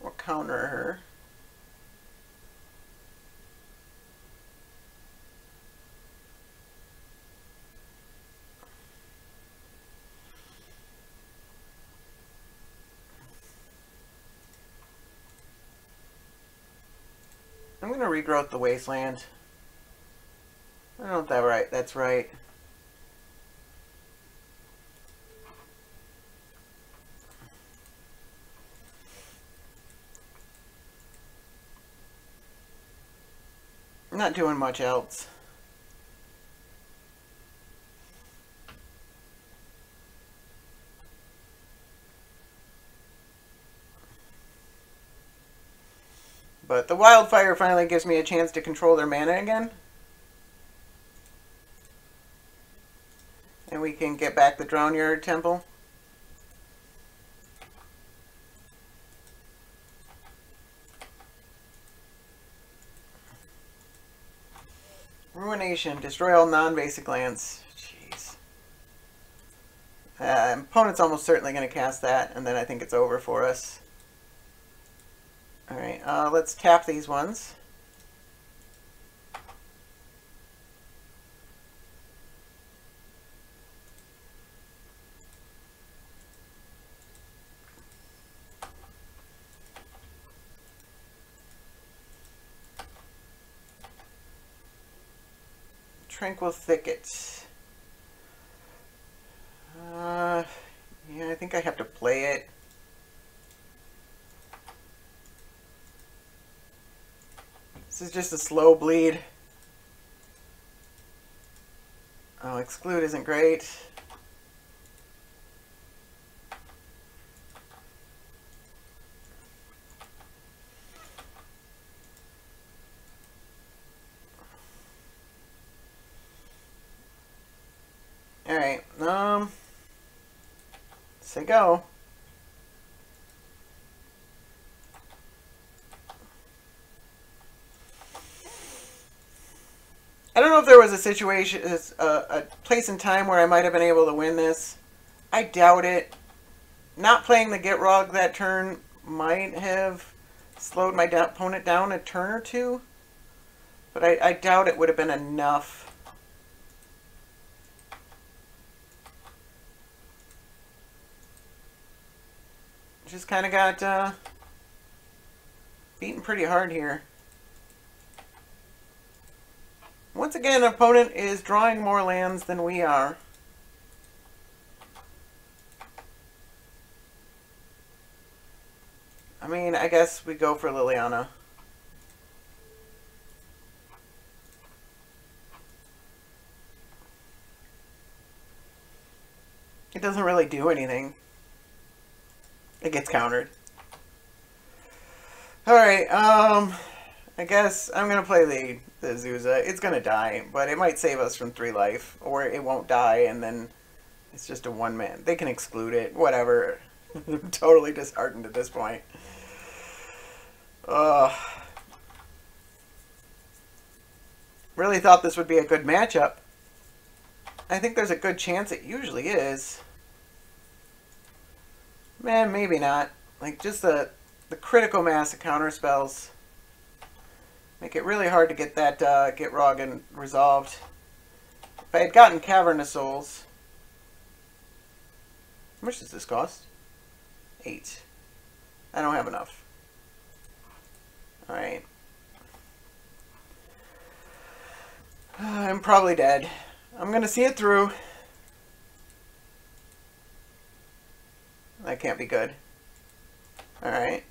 Or counter her. I'm going to regrowth the wasteland. I don't know if that's right. That's right. I'm not doing much else. But the wildfire finally gives me a chance to control their mana again. And we can get back the Drownyard Temple. Ruination. Destroy all non-basic lands. Jeez. Opponent's almost certainly going to cast that, and then I think it's over for us. Alright, let's tap these ones. Tranquil Thicket. Yeah, I think I have to play it. This is just a slow bleed. Oh, exclude isn't great. Alright, say go. I don't know if there was a situation, a place in time where I might have been able to win this. I doubt it. Not playing the Gitrog that turn might have slowed my opponent down a turn or two. But I doubt it would have been enough. Just kind of got beaten pretty hard here. Once again, our opponent is drawing more lands than we are. I mean, I guess we go for Liliana. It doesn't really do anything. It gets countered. Alright, I guess I'm going to play the Zuza. It's going to die, but it might save us from 3 life. Or it won't die, and then it's just a 1-man. They can exclude it. Whatever. I'm totally disheartened at this point. Really thought this would be a good matchup. I think there's a good chance it usually is. Man, maybe not. Like, just the critical mass of counter spells make it really hard to get that Gitrog resolved. If I had gotten Cavern of Souls... How much does this cost? 8. I don't have enough. Alright. I'm probably dead. I'm going to see it through. That can't be good. Alright.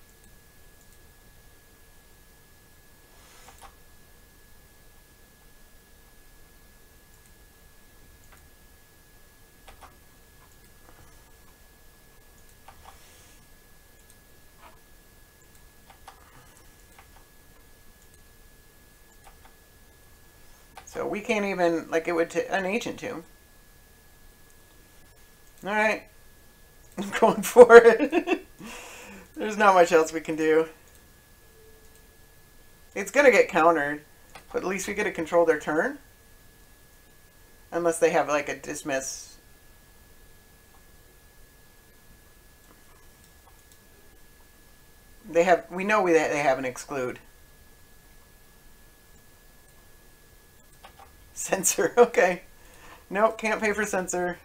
So we can't even, like, it would an Ancient Tomb. Alright. I'm going for it. There's not much else we can do. It's going to get countered, but at least we get to control their turn. Unless they have like a dismiss. They have. We know they have an exclude. Censor. Okay. Nope, can't pay for censor.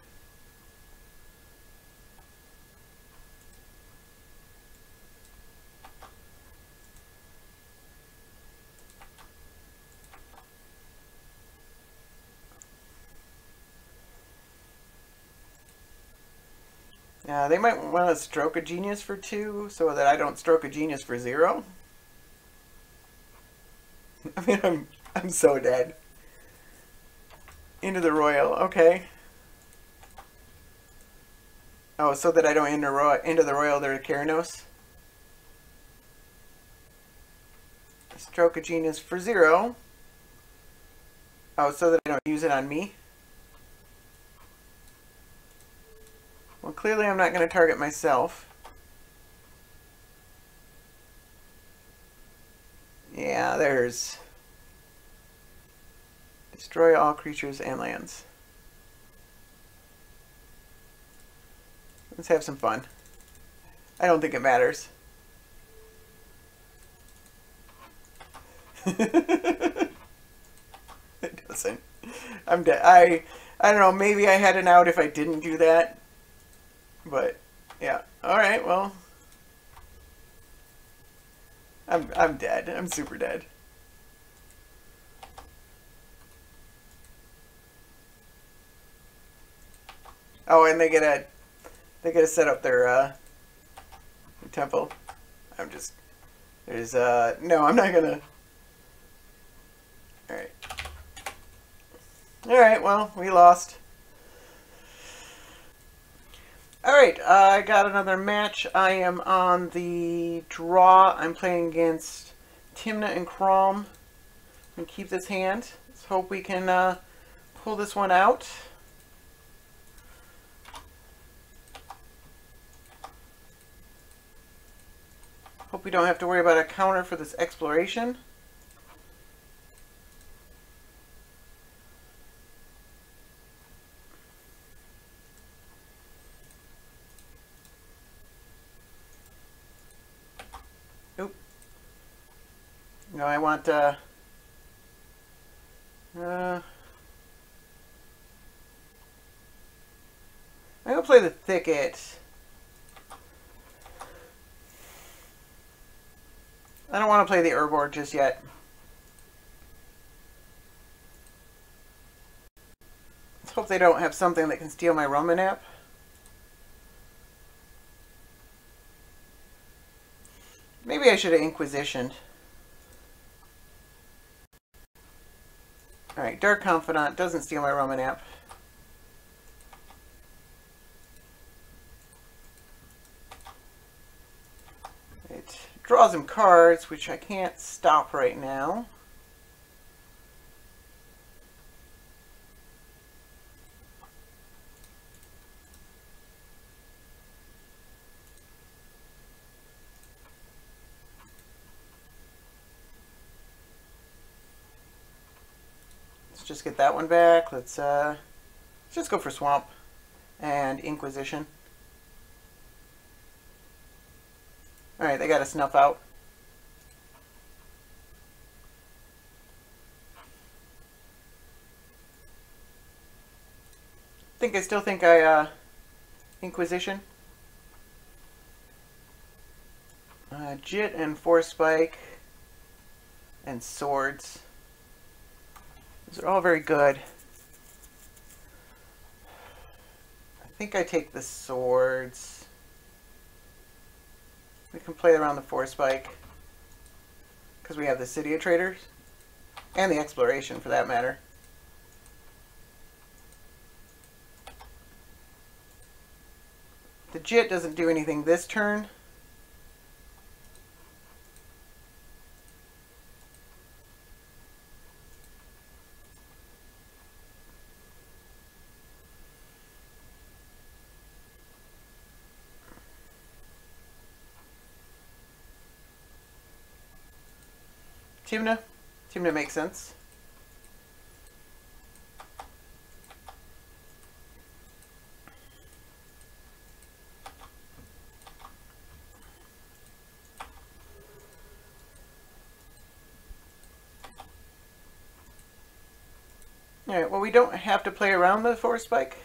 They might want to stroke a genius for 2 so that I don't stroke a genius for 0. I mean, I'm so dead. Into the royal, okay. Oh, so that I don't into the royal their Keranos. Stroke a genius for 0. Oh, so that I don't use it on me. Well, clearly I'm not going to target myself. Yeah, there's... Destroy all creatures and lands. Let's have some fun. I don't think it matters. It doesn't. I'm dead. I don't know, maybe I had an out if I didn't do that. But yeah. Alright, well. I'm dead. I'm super dead. Oh, and they get to set up their temple. No, I'm not gonna. Alright. Alright, well, we lost. Alright, I got another match. I am on the draw. I'm playing against Tymna and Kraum. And keep this hand. Let's hope we can pull this one out. Hope we don't have to worry about a counter for this exploration. Oop. No, I want I'm gonna play the thicket. I don't want to play the Urborg just yet. Let's hope they don't have something that can steal my Romanap. Maybe I should have Inquisitioned. Alright, Dark Confidant doesn't steal my Romanap. It draws him cards, which I can't stop right now. Let's just get that one back. Let's just go for Swamp and Inquisition. Alright, they got to snuff out. I still think I Inquisition. Jit and Force Spike and Swords. Those are all very good. I think I take the Swords. We can play around the Force Spike because we have the City of Traders and the Exploration for that matter. The Jit doesn't do anything this turn. Tymna. Tymna makes sense. Alright, well, we don't have to play around the force spike.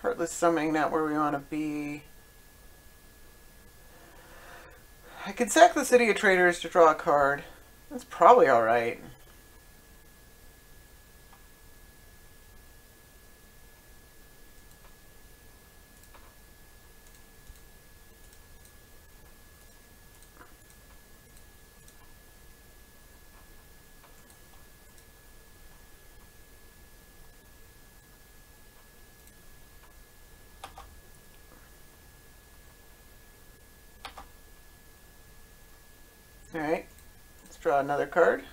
Heartless summoning, not where we want to be. I could sack the City of Traders to draw a card. That's probably alright. Alright, let's draw another card.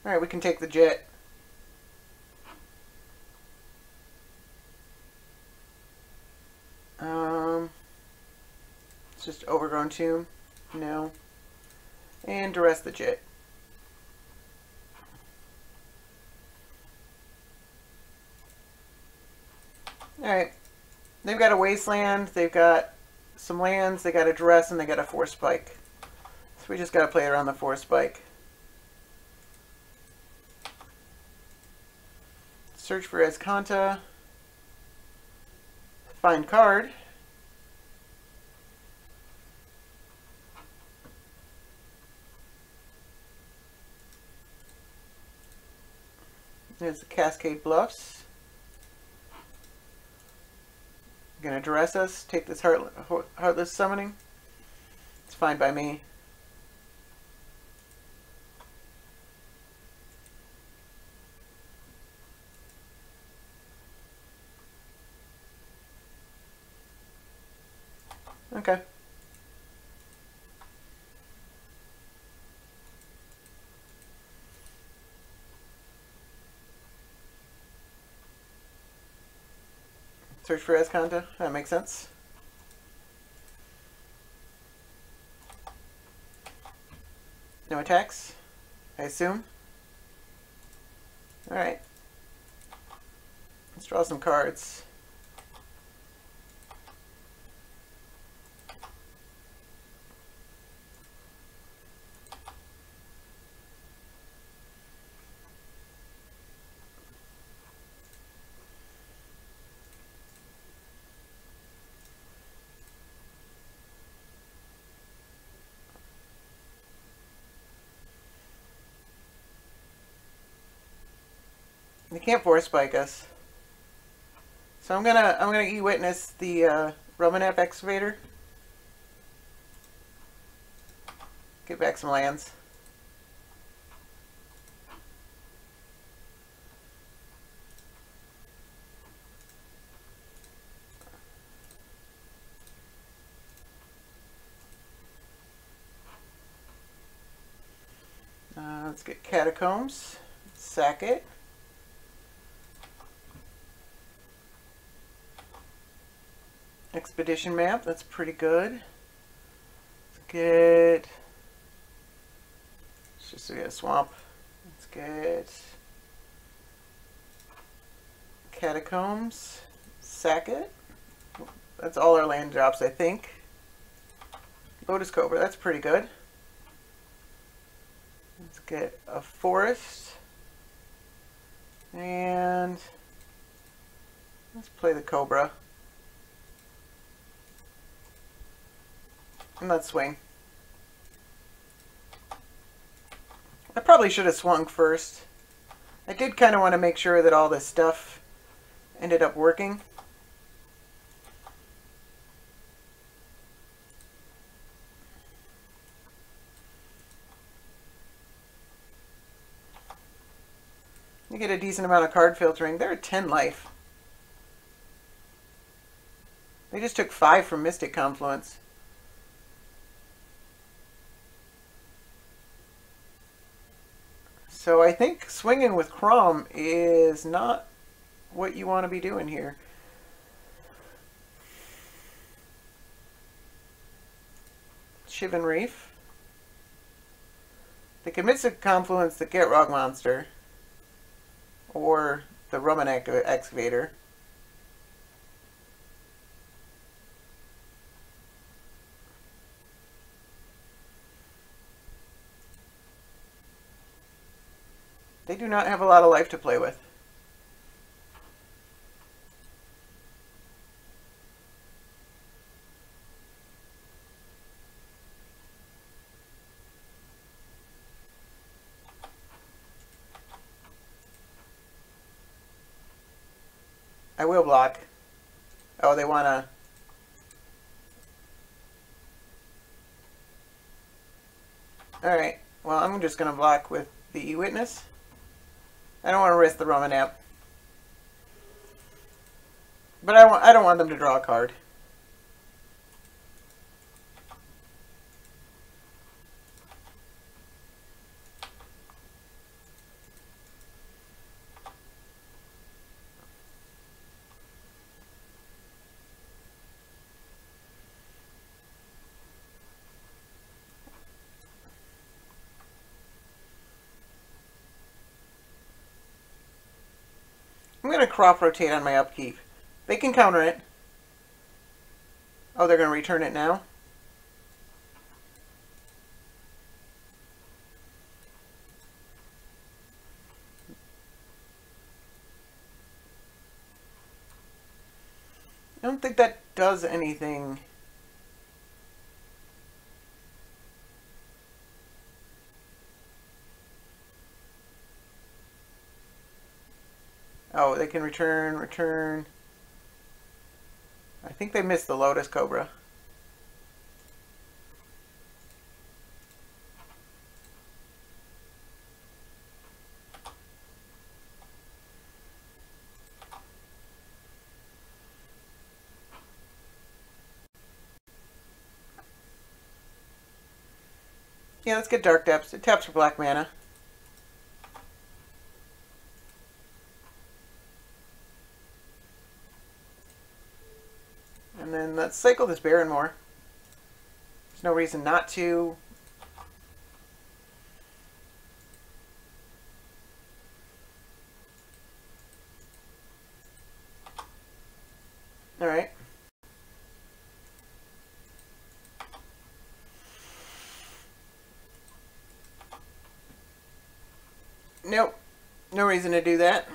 Alright, we can take the jet. It's just Overgrown Tomb. No. And Duress the jet. Alright. They've got a Wasteland, they've got some lands, they got a Duress, and they got a Force Spike. So we just got to play around the Force Spike. Search for Escanta. Find card. There's the Cascade Bluffs. Gonna Duress us, take this Heartless Summoning. It's fine by me. Okay. Search for Escanta. That makes sense. No attacks, I assume. Alright. Let's draw some cards. They can't Force Spike us. So I'm gonna E-Witness the Romanap Excavator. Get back some lands. Let's get Catacombs. Sack it. Expedition map, that's pretty good. Let's get... Let's just get a swamp. Let's get... Catacombs. Sack it. That's all our land drops, I think. Lotus Cobra, that's pretty good. Let's get a forest. And... let's play the Cobra. And let's swing. I probably should have swung first. I did kind of want to make sure that all this stuff ended up working. You get a decent amount of card filtering. They're at 10 life. They just took 5 from Mystic Confluence. So I think swinging with Kraum is not what you want to be doing here. Shivan Reef. They can Mystic Confluence the Gitrog monster. Or the Roman Excavator. They do not have a lot of life to play with. I will block. Oh, they want to... Alright, well, I'm just going to block with the E-Witness. I don't want to risk the Roman app. But I don't want them to draw a card. I'm going to crop rotate on my upkeep. They can counter it. Oh, they're going to return it now? I don't think that does anything. Oh, they can return. I think they missed the Lotus Cobra. Yeah, let's get Dark Depths. It taps for black mana. And then let's cycle this Baron more. There's no reason not to. Alright. Nope. No reason to do that.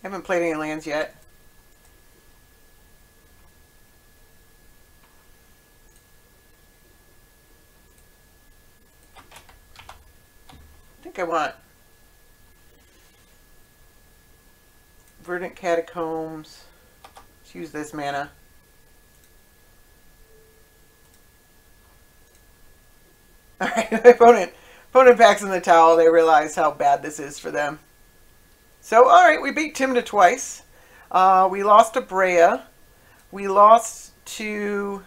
I haven't played any lands yet. I think I want Verdant Catacombs. Let's use this mana. Alright, opponent backs in the towel. They realize how bad this is for them. So, alright, we beat Tymna twice. We lost to Breya. We lost to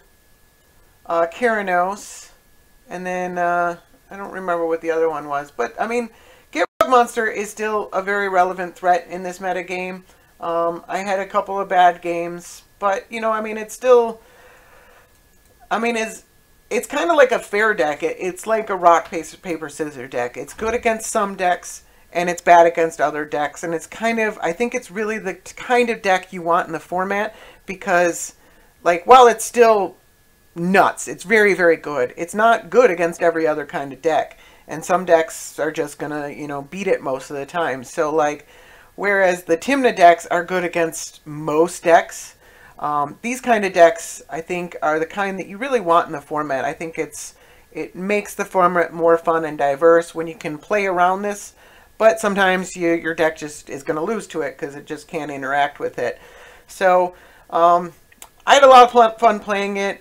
Keranos. And then, I don't remember what the other one was. But, I mean, Gitrog Monster is still a very relevant threat in this metagame. I had a couple of bad games. But, you know, I mean, it's still... I mean, it's kind of like a fair deck. It's like a rock, paper, scissors deck. It's good against some decks. And it's bad against other decks. And it's kind of, I think it's really the kind of deck you want in the format. Because, like, while it's still nuts, it's very, very good. It's not good against every other kind of deck. And some decks are just going to, you know, beat it most of the time. So, like, whereas the Tymna decks are good against most decks, these kind of decks, I think, are the kind that you really want in the format. I think it makes the format more fun and diverse when you can play around this. But sometimes your deck just is going to lose to it because it just can't interact with it. So, I had a lot of fun playing it.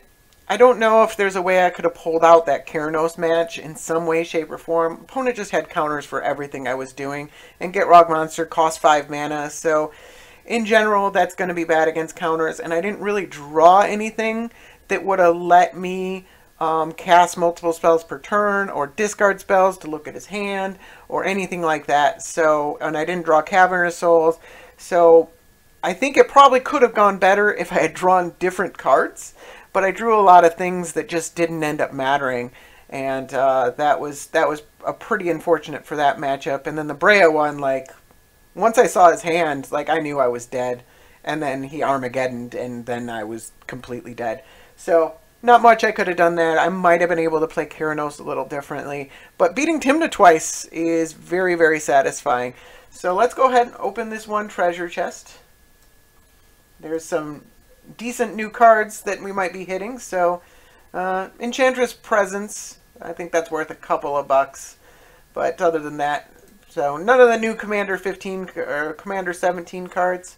I don't know if there's a way I could have pulled out that Keranos match in some way, shape, or form. Opponent just had counters for everything I was doing, and Gitrog Monster cost 5 mana, so in general that's going to be bad against counters, and I didn't really draw anything that would have let me cast multiple spells per turn, or discard spells to look at his hand, or anything like that. So, and I didn't draw Cavernous Souls, so I think it probably could have gone better if I had drawn different cards, but I drew a lot of things that just didn't end up mattering, and that was pretty unfortunate for that matchup. And then the Breya one, like, once I saw his hand, like, I knew I was dead, and then he Armageddoned, and then I was completely dead. So not much I could have done there. I might have been able to play Keranos a little differently, but beating Tymna twice is very, very satisfying. So let's go ahead and open this one treasure chest. There's some decent new cards that we might be hitting. So Enchantress Presence, I think that's worth a couple of bucks. But other than that, so none of the new Commander 15 or Commander 17 cards.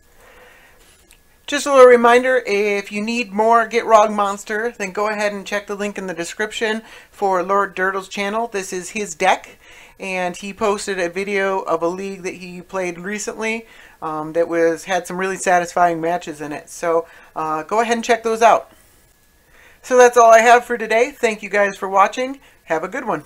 Just a little reminder, if you need more Gitrog Monster, then go ahead and check the link in the description for Lord Dirtle's channel. This is his deck, and he posted a video of a league that he played recently that had some really satisfying matches in it. So go ahead and check those out. So that's all I have for today. Thank you guys for watching. Have a good one.